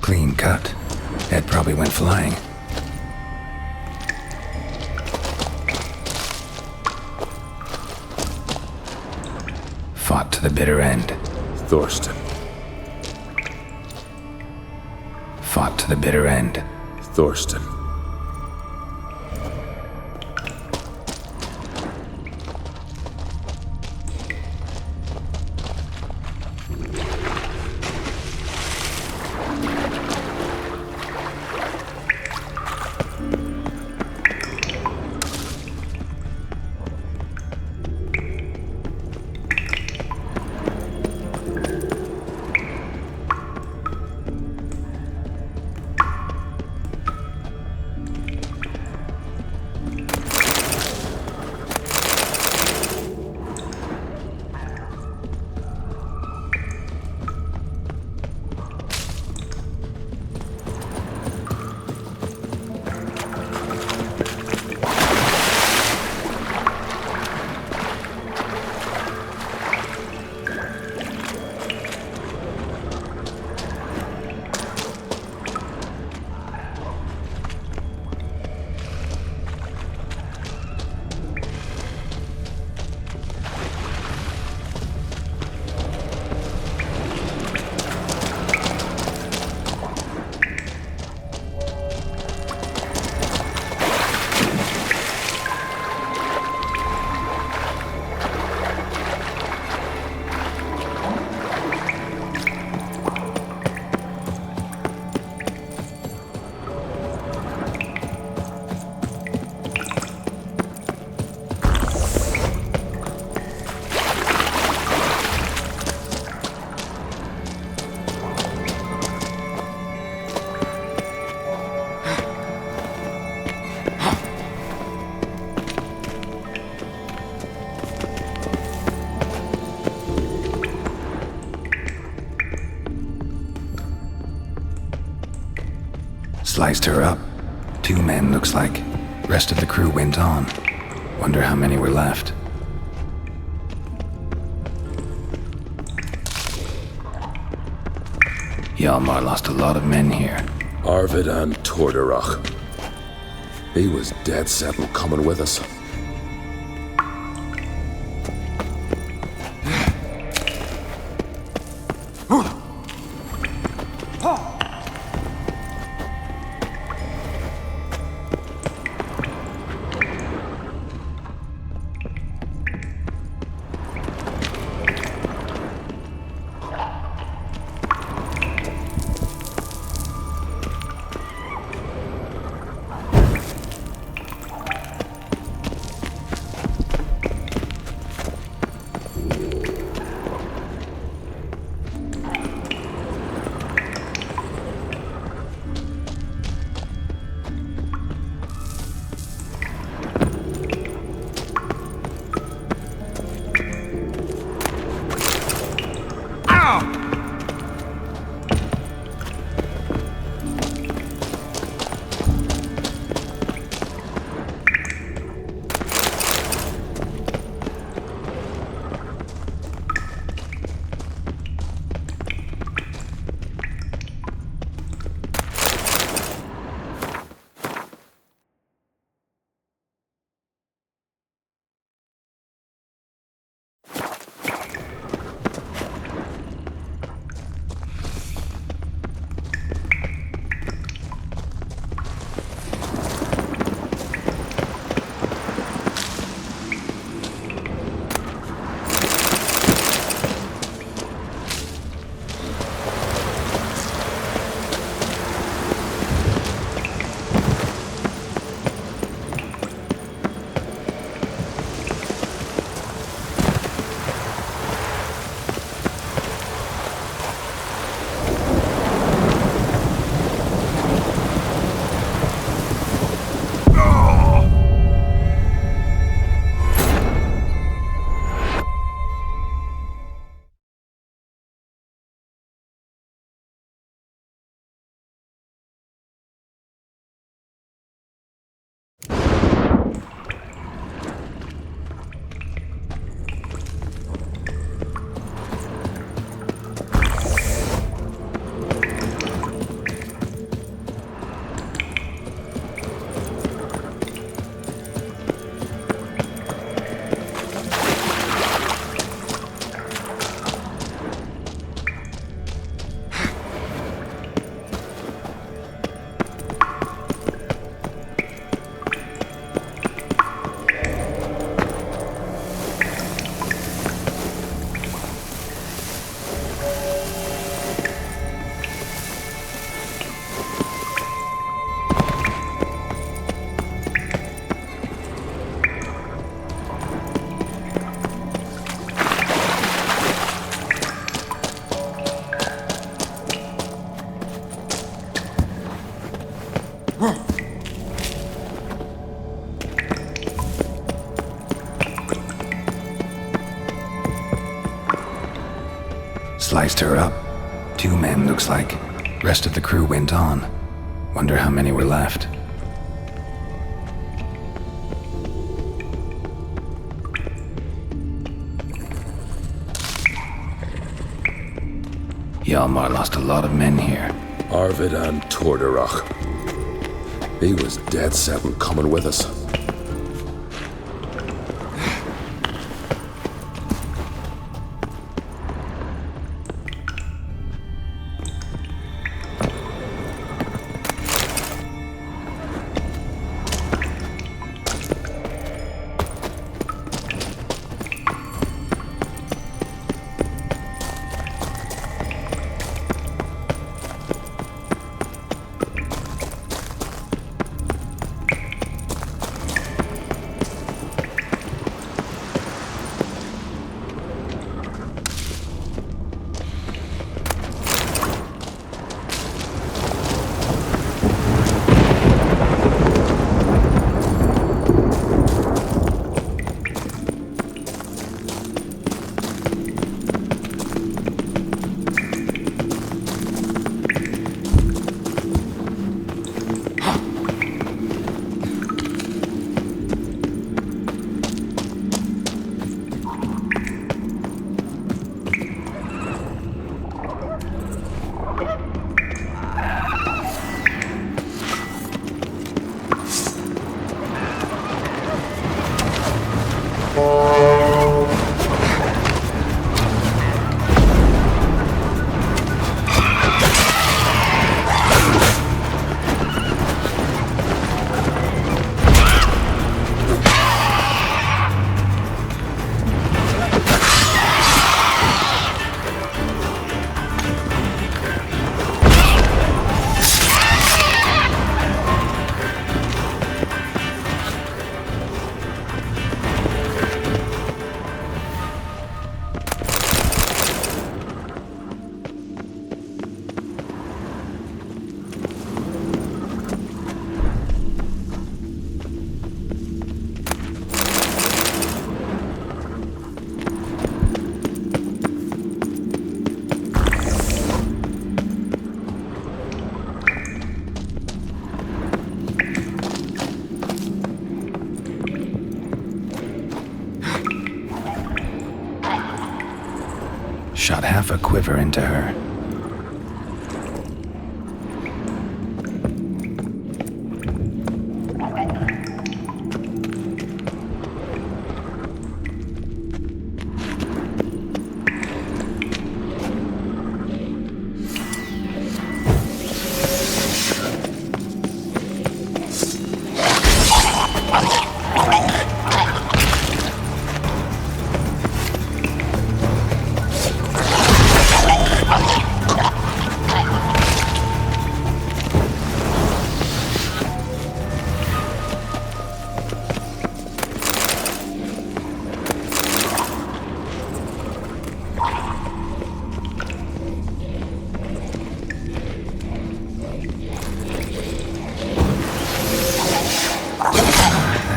Clean cut. Head probably went flying. Fought to the bitter end. Thorsten. Fought to the bitter end. Thorsten. Sliced her up. 2 men, looks like. Rest of the crew went on. Wonder how many were left. Hjalmar lost a lot of men here. Arvid and Torderach. He was dead set on coming with us. Sliced her up. 2 men, looks like. Rest of the crew went on. Wonder how many were left. Hjalmar lost a lot of men here. Arvid and Torderach. He was dead set on coming with us. shot half a quiver into her.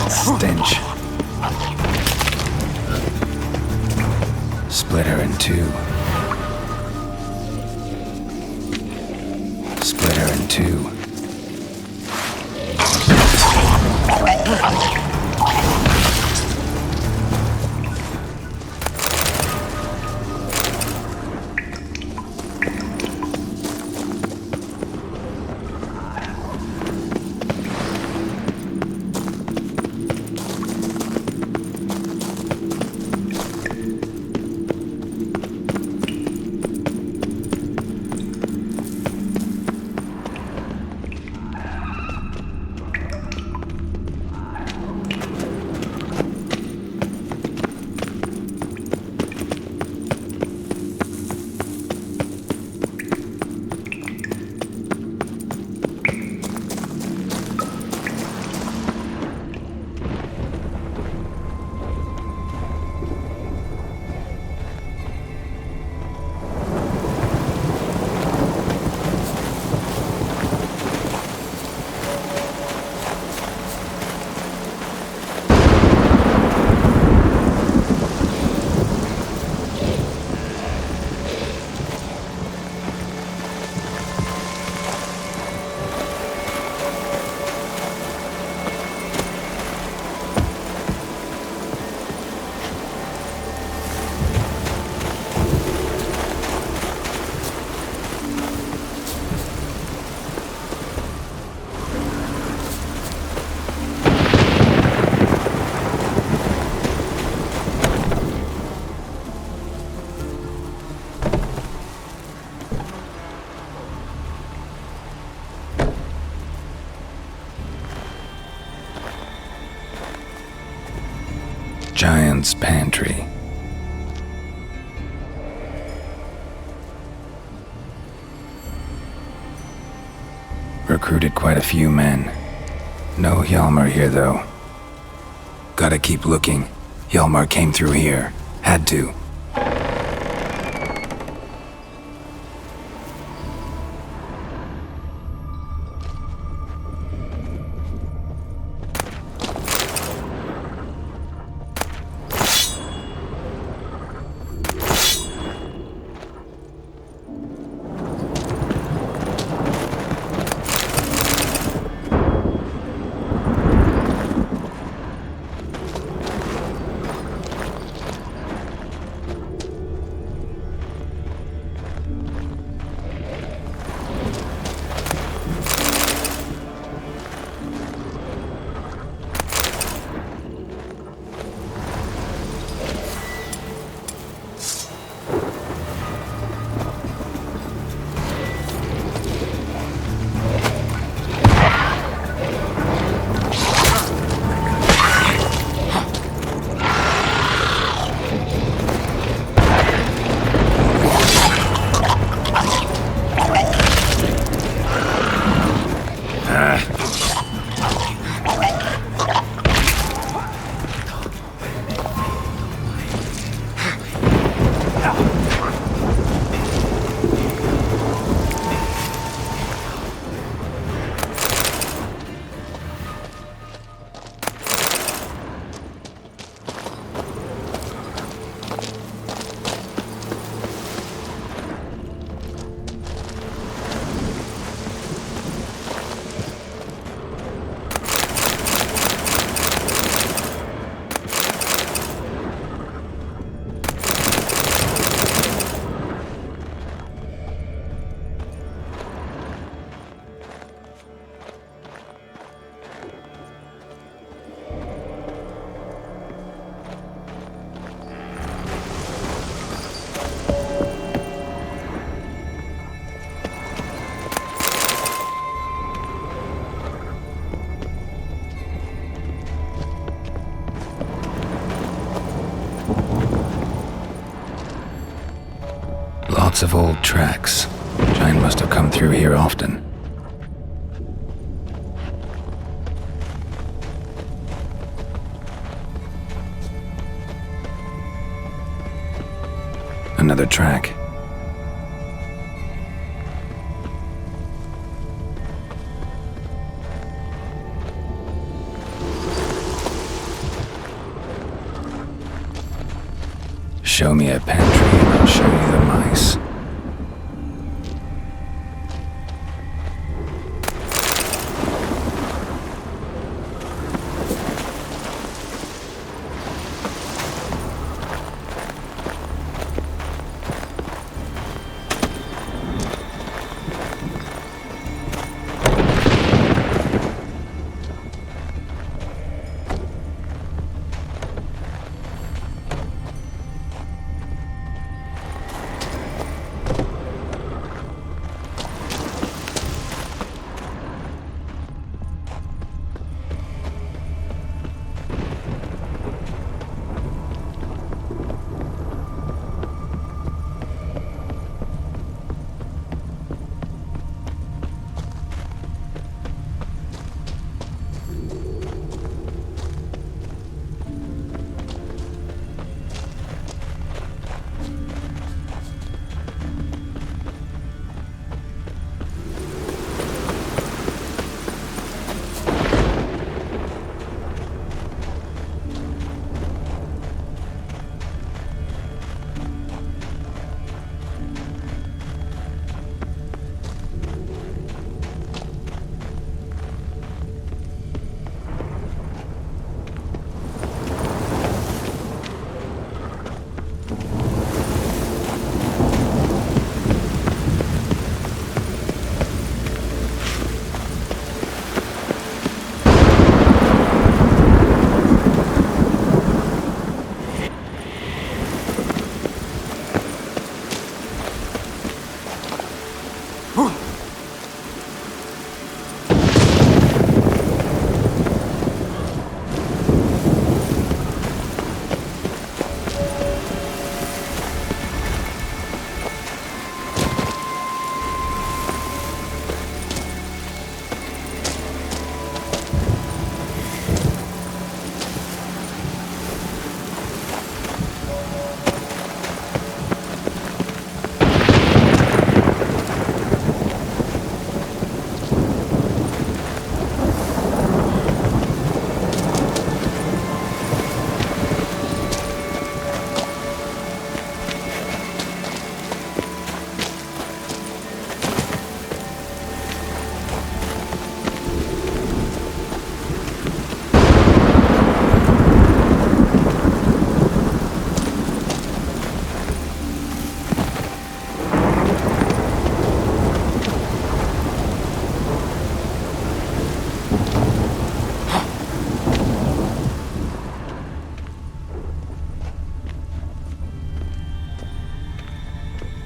Stench. Split her in two. Split her in two. Giant's Pantry. Recruited quite a few men. No Hjalmar here, though. Gotta keep looking. Hjalmar came through here. Had to. of old tracks. Giant must have come through here often. Another track. Show me a pantry and I'll show you the mice.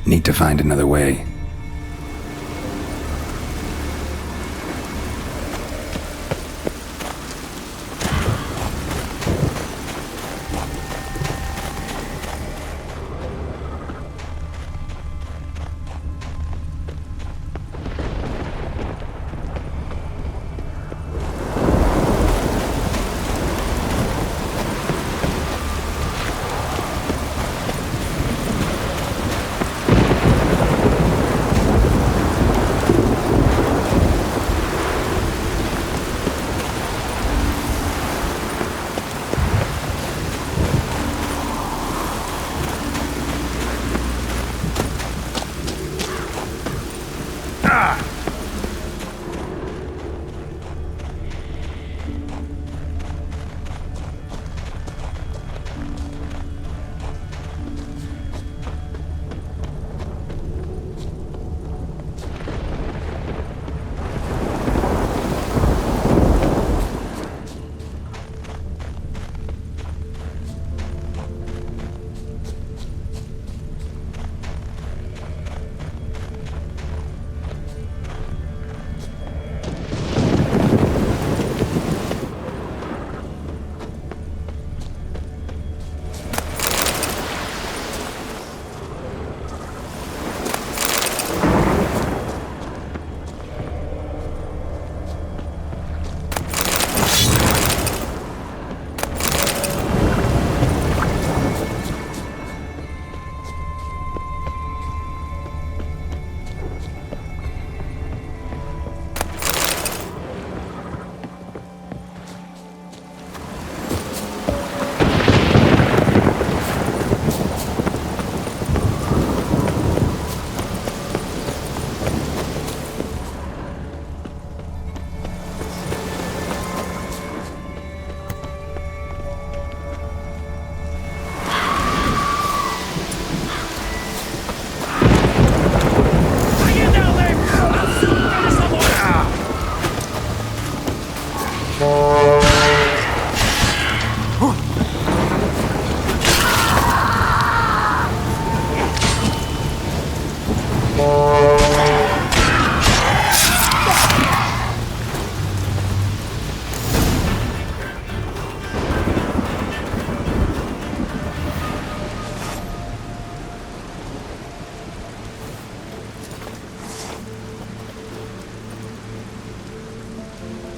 Need to find another way.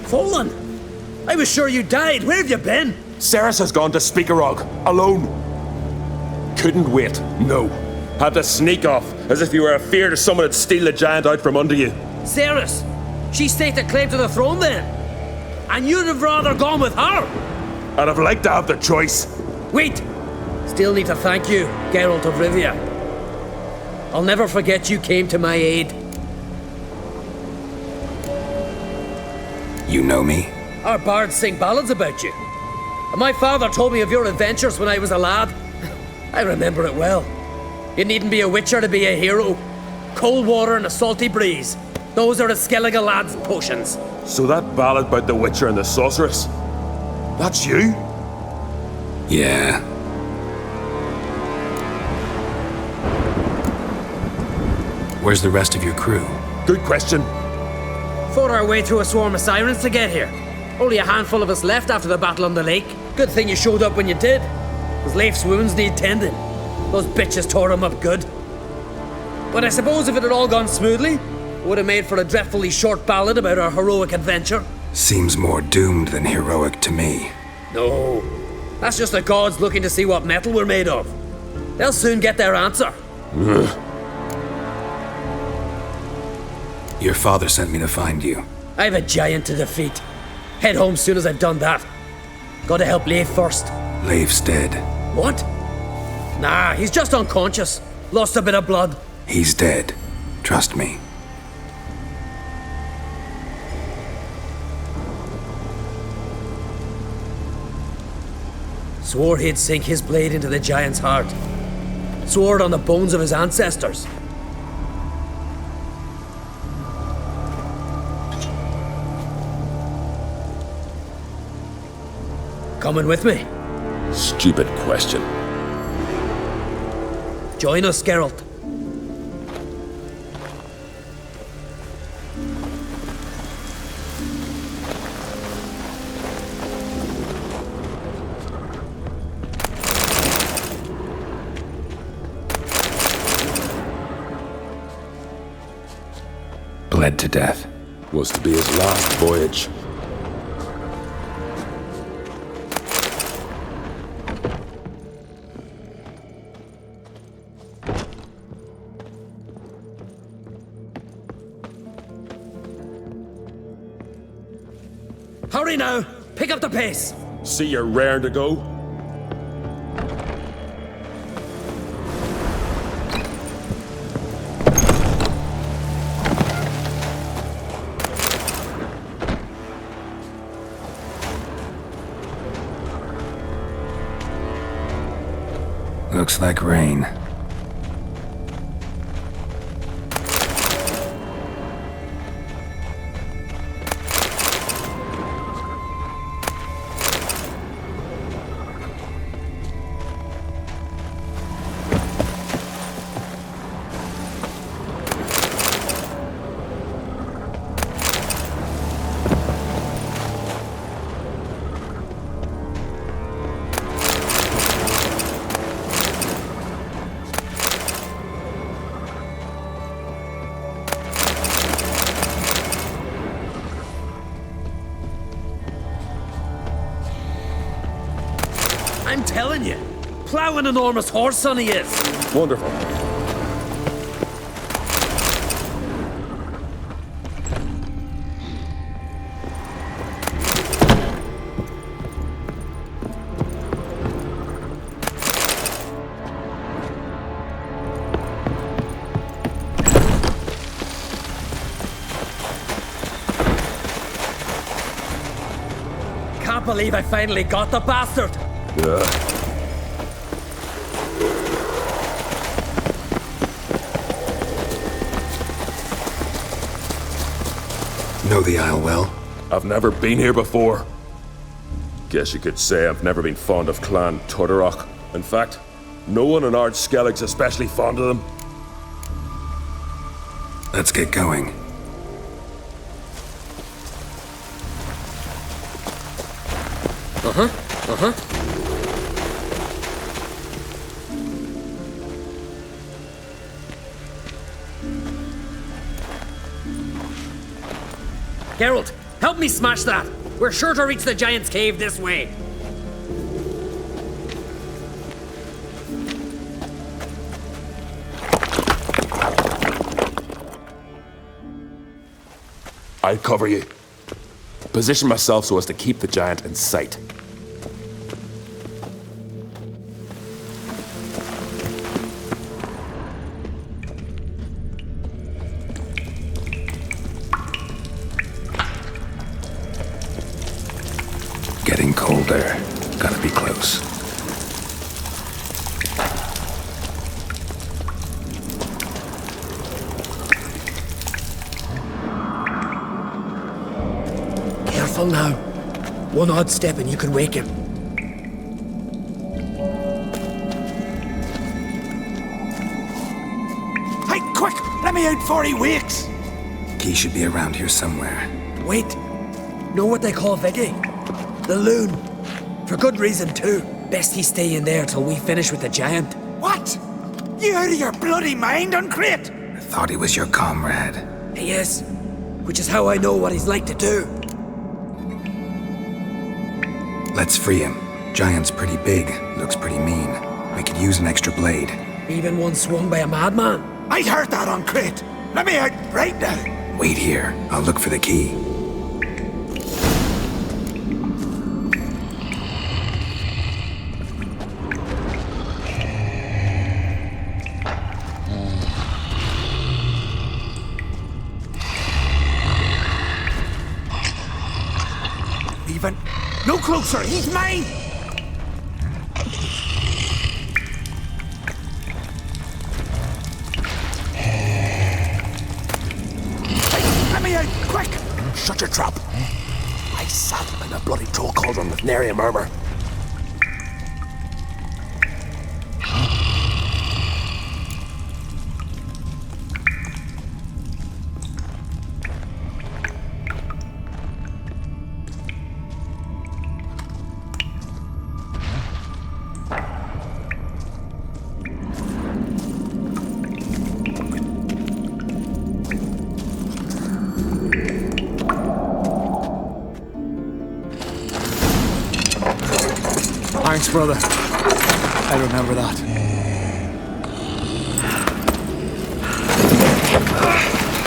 Fallen? I was sure you died. Where have you been? Ceres has gone to Speakerog, alone. Couldn't wait, no. Had to sneak off, as if you were afeard of someone would steal the giant out from under you. Ceres? She staked a claim to the throne then? And you'd have rather gone with her? I'd have liked to have the choice. Wait! Still need to thank you, Geralt of Rivia. I'll never forget you came to my aid. You know me? Our bards sing ballads about you. And my father told me of your adventures when I was a lad. I remember it well. You needn't be a witcher to be a hero. Cold water and a salty breeze. Those are a Skellige lad's potions. So that ballad about the witcher and the sorceress, that's you? Yeah. Where's the rest of your crew? Good question. Fought our way through a swarm of sirens to get here. Only a handful of us left after the battle on the lake. Good thing you showed up when you did. Because Leif's wounds need tending. Those bitches tore him up good. But I suppose if it had all gone smoothly, it would have made for a dreadfully short ballad about our heroic adventure. Seems more doomed than heroic to me. No. That's just the gods looking to see what metal we're made of. They'll soon get their answer. Your father sent me to find you. I have a giant to defeat. Head home soon as I've done that. Gotta help Leif first. Leif's dead. What? Nah, he's just unconscious. Lost a bit of blood. He's dead. Trust me. Swore he'd sink his blade into the giant's heart. Swore it on the bones of his ancestors. Coming with me? Stupid question. Join us, Geralt. Bled to death. Was to be his last voyage. Hurry now! Pick up the pace! See you're raring to go? Looks like rain. I'm telling you, plow an enormous horse son he is. Wonderful. Can't believe I finally got the bastard. Yeah. Know the Isle well? I've never been here before. Guess you could say I've never been fond of Clan Tudorok. In fact, no one in Ard Skellig's especially fond of them. Let's get going. Geralt, Help me smash that! We're sure to reach the giant's cave this way. I'll cover you. Position myself so as to keep the giant in sight. Getting colder. Gotta be close. Careful now. One odd step and you can wake him. Hey, quick! Let me out before he wakes! Key should be around here somewhere. Wait. Know what they call Viggy? The loon. For good reason, too. Best he stay in there till we finish with the giant. What? You out of your bloody mind, Uncrate? I thought he was your comrade. He is. Which is how I know what he's like to do. Let's free him. Giant's pretty big, looks pretty mean. We could use an extra blade. Even one swung by a madman. I heard that, Uncrate. Let me out right now. Wait here. I'll look for the key. Even no closer. He's mine. Let me out, quick! Shut your trap. I sat in a bloody troll cauldron with nary a murmur. Thanks, brother. I remember that.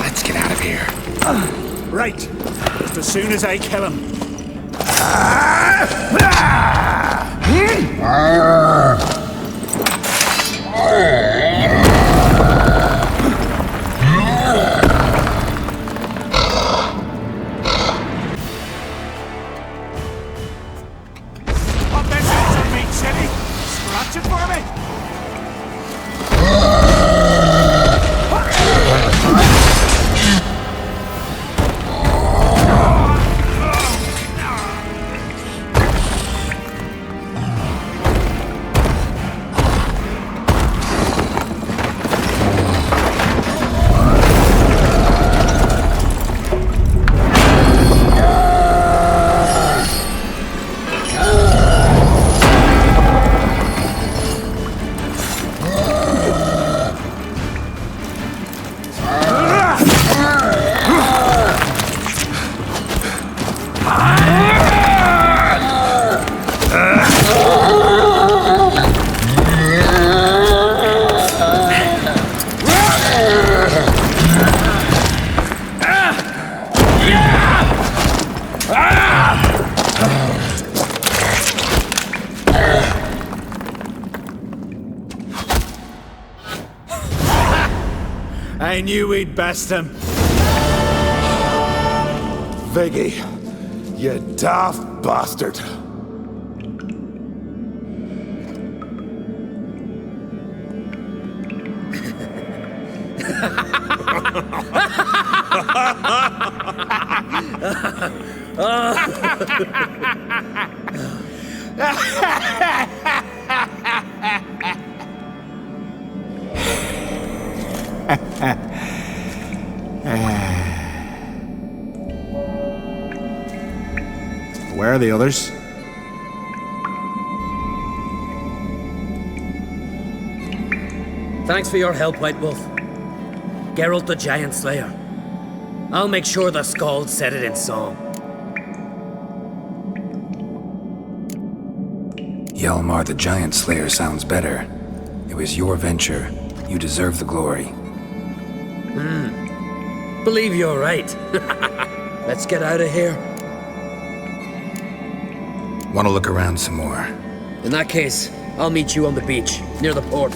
Let's get out of here. Right. Just as soon as I kill him. I knew we'd best him. Viggy, you daft bastard. Where are the others? Thanks for your help, White Wolf. Geralt the Giant Slayer. I'll make sure the Scald said it in song. Hjalmar the Giant Slayer sounds better. It was your venture. You deserve the glory. Believe you're right. Let's get out of here. Want to look around some more? In that case, I'll meet you on the beach, near the port.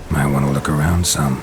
Might want to look around some.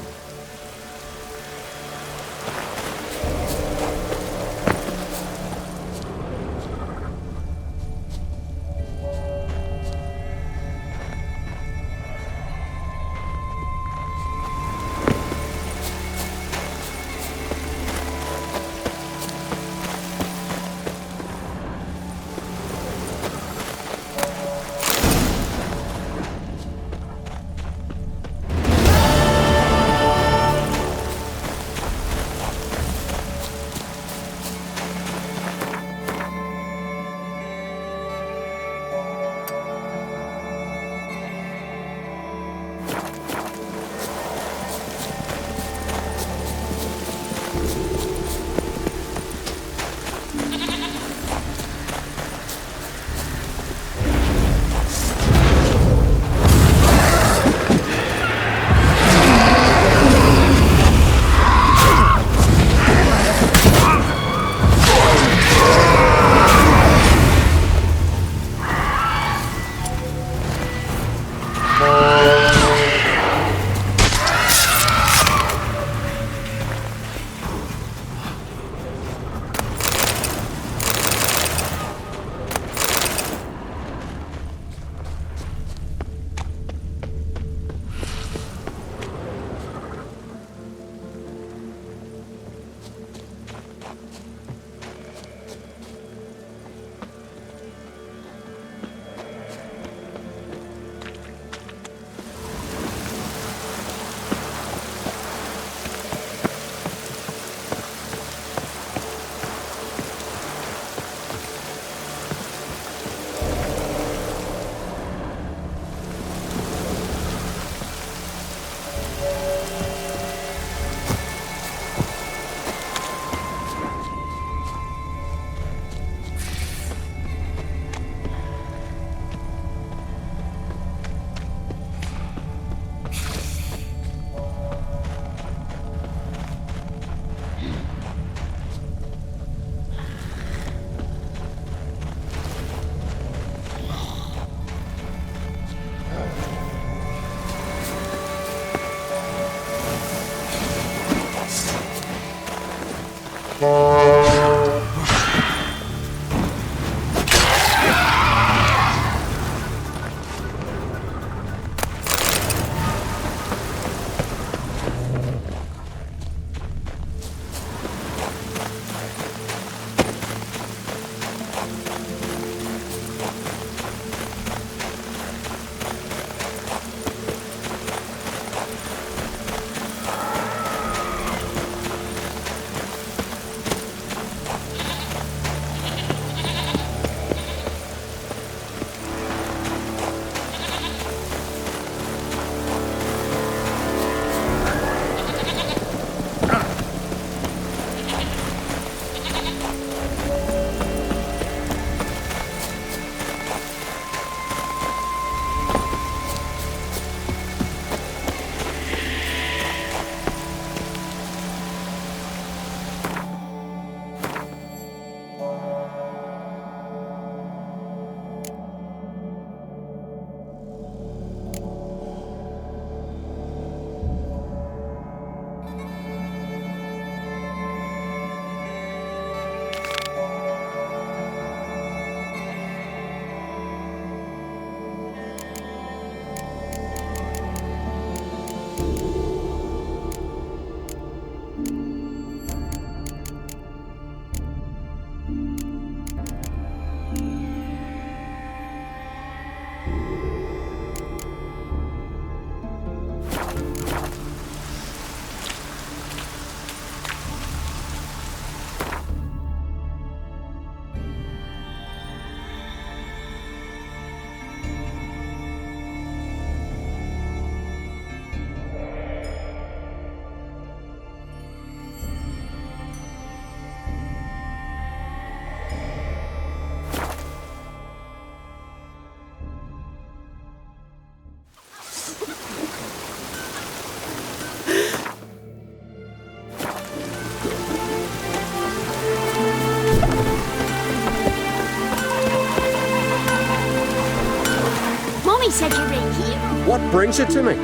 such a big hero. What brings it to me?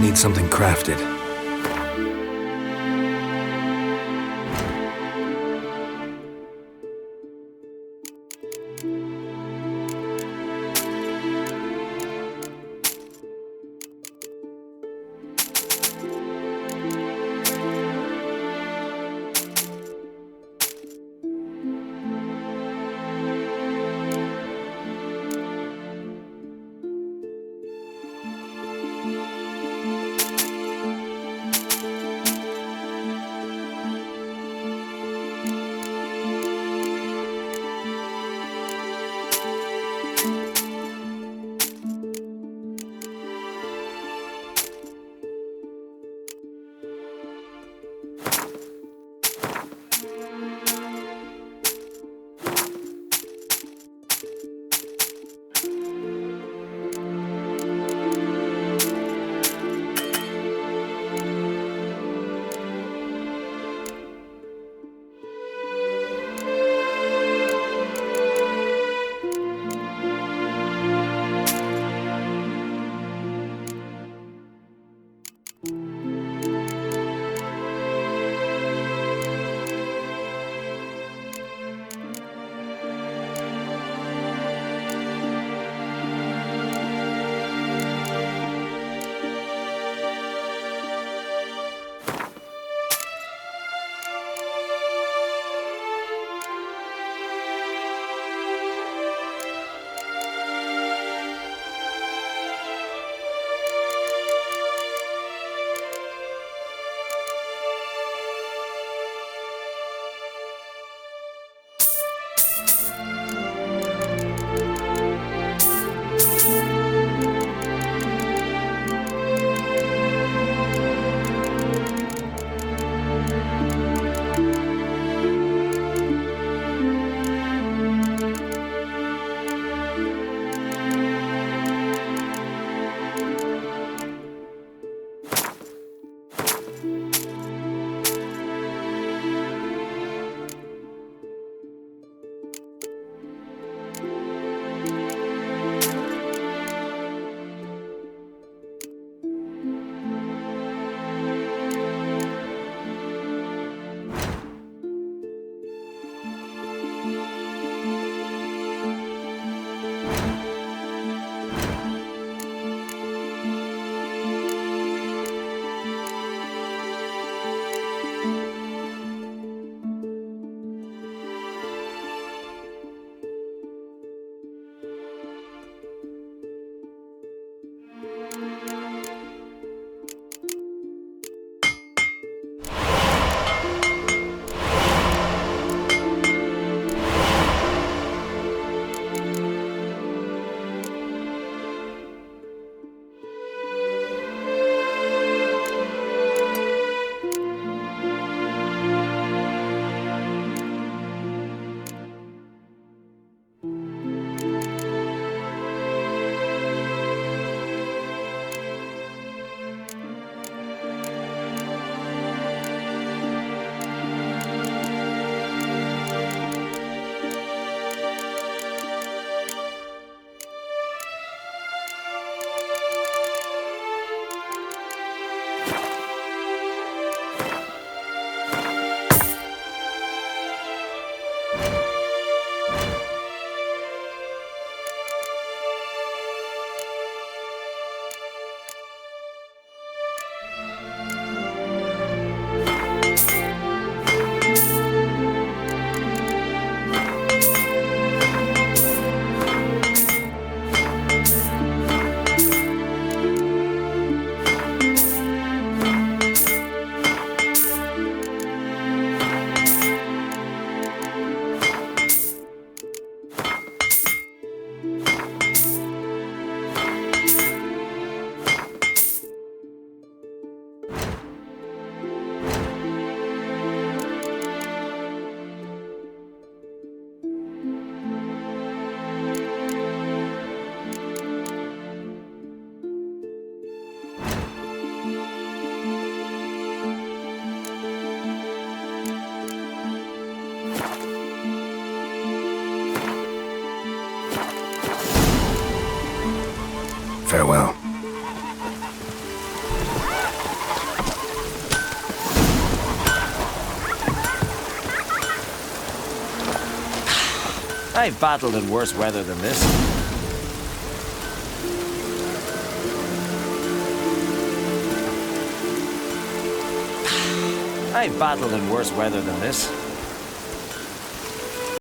Need something crafted. Farewell. I've battled in worse weather than this. I've battled in worse weather than this.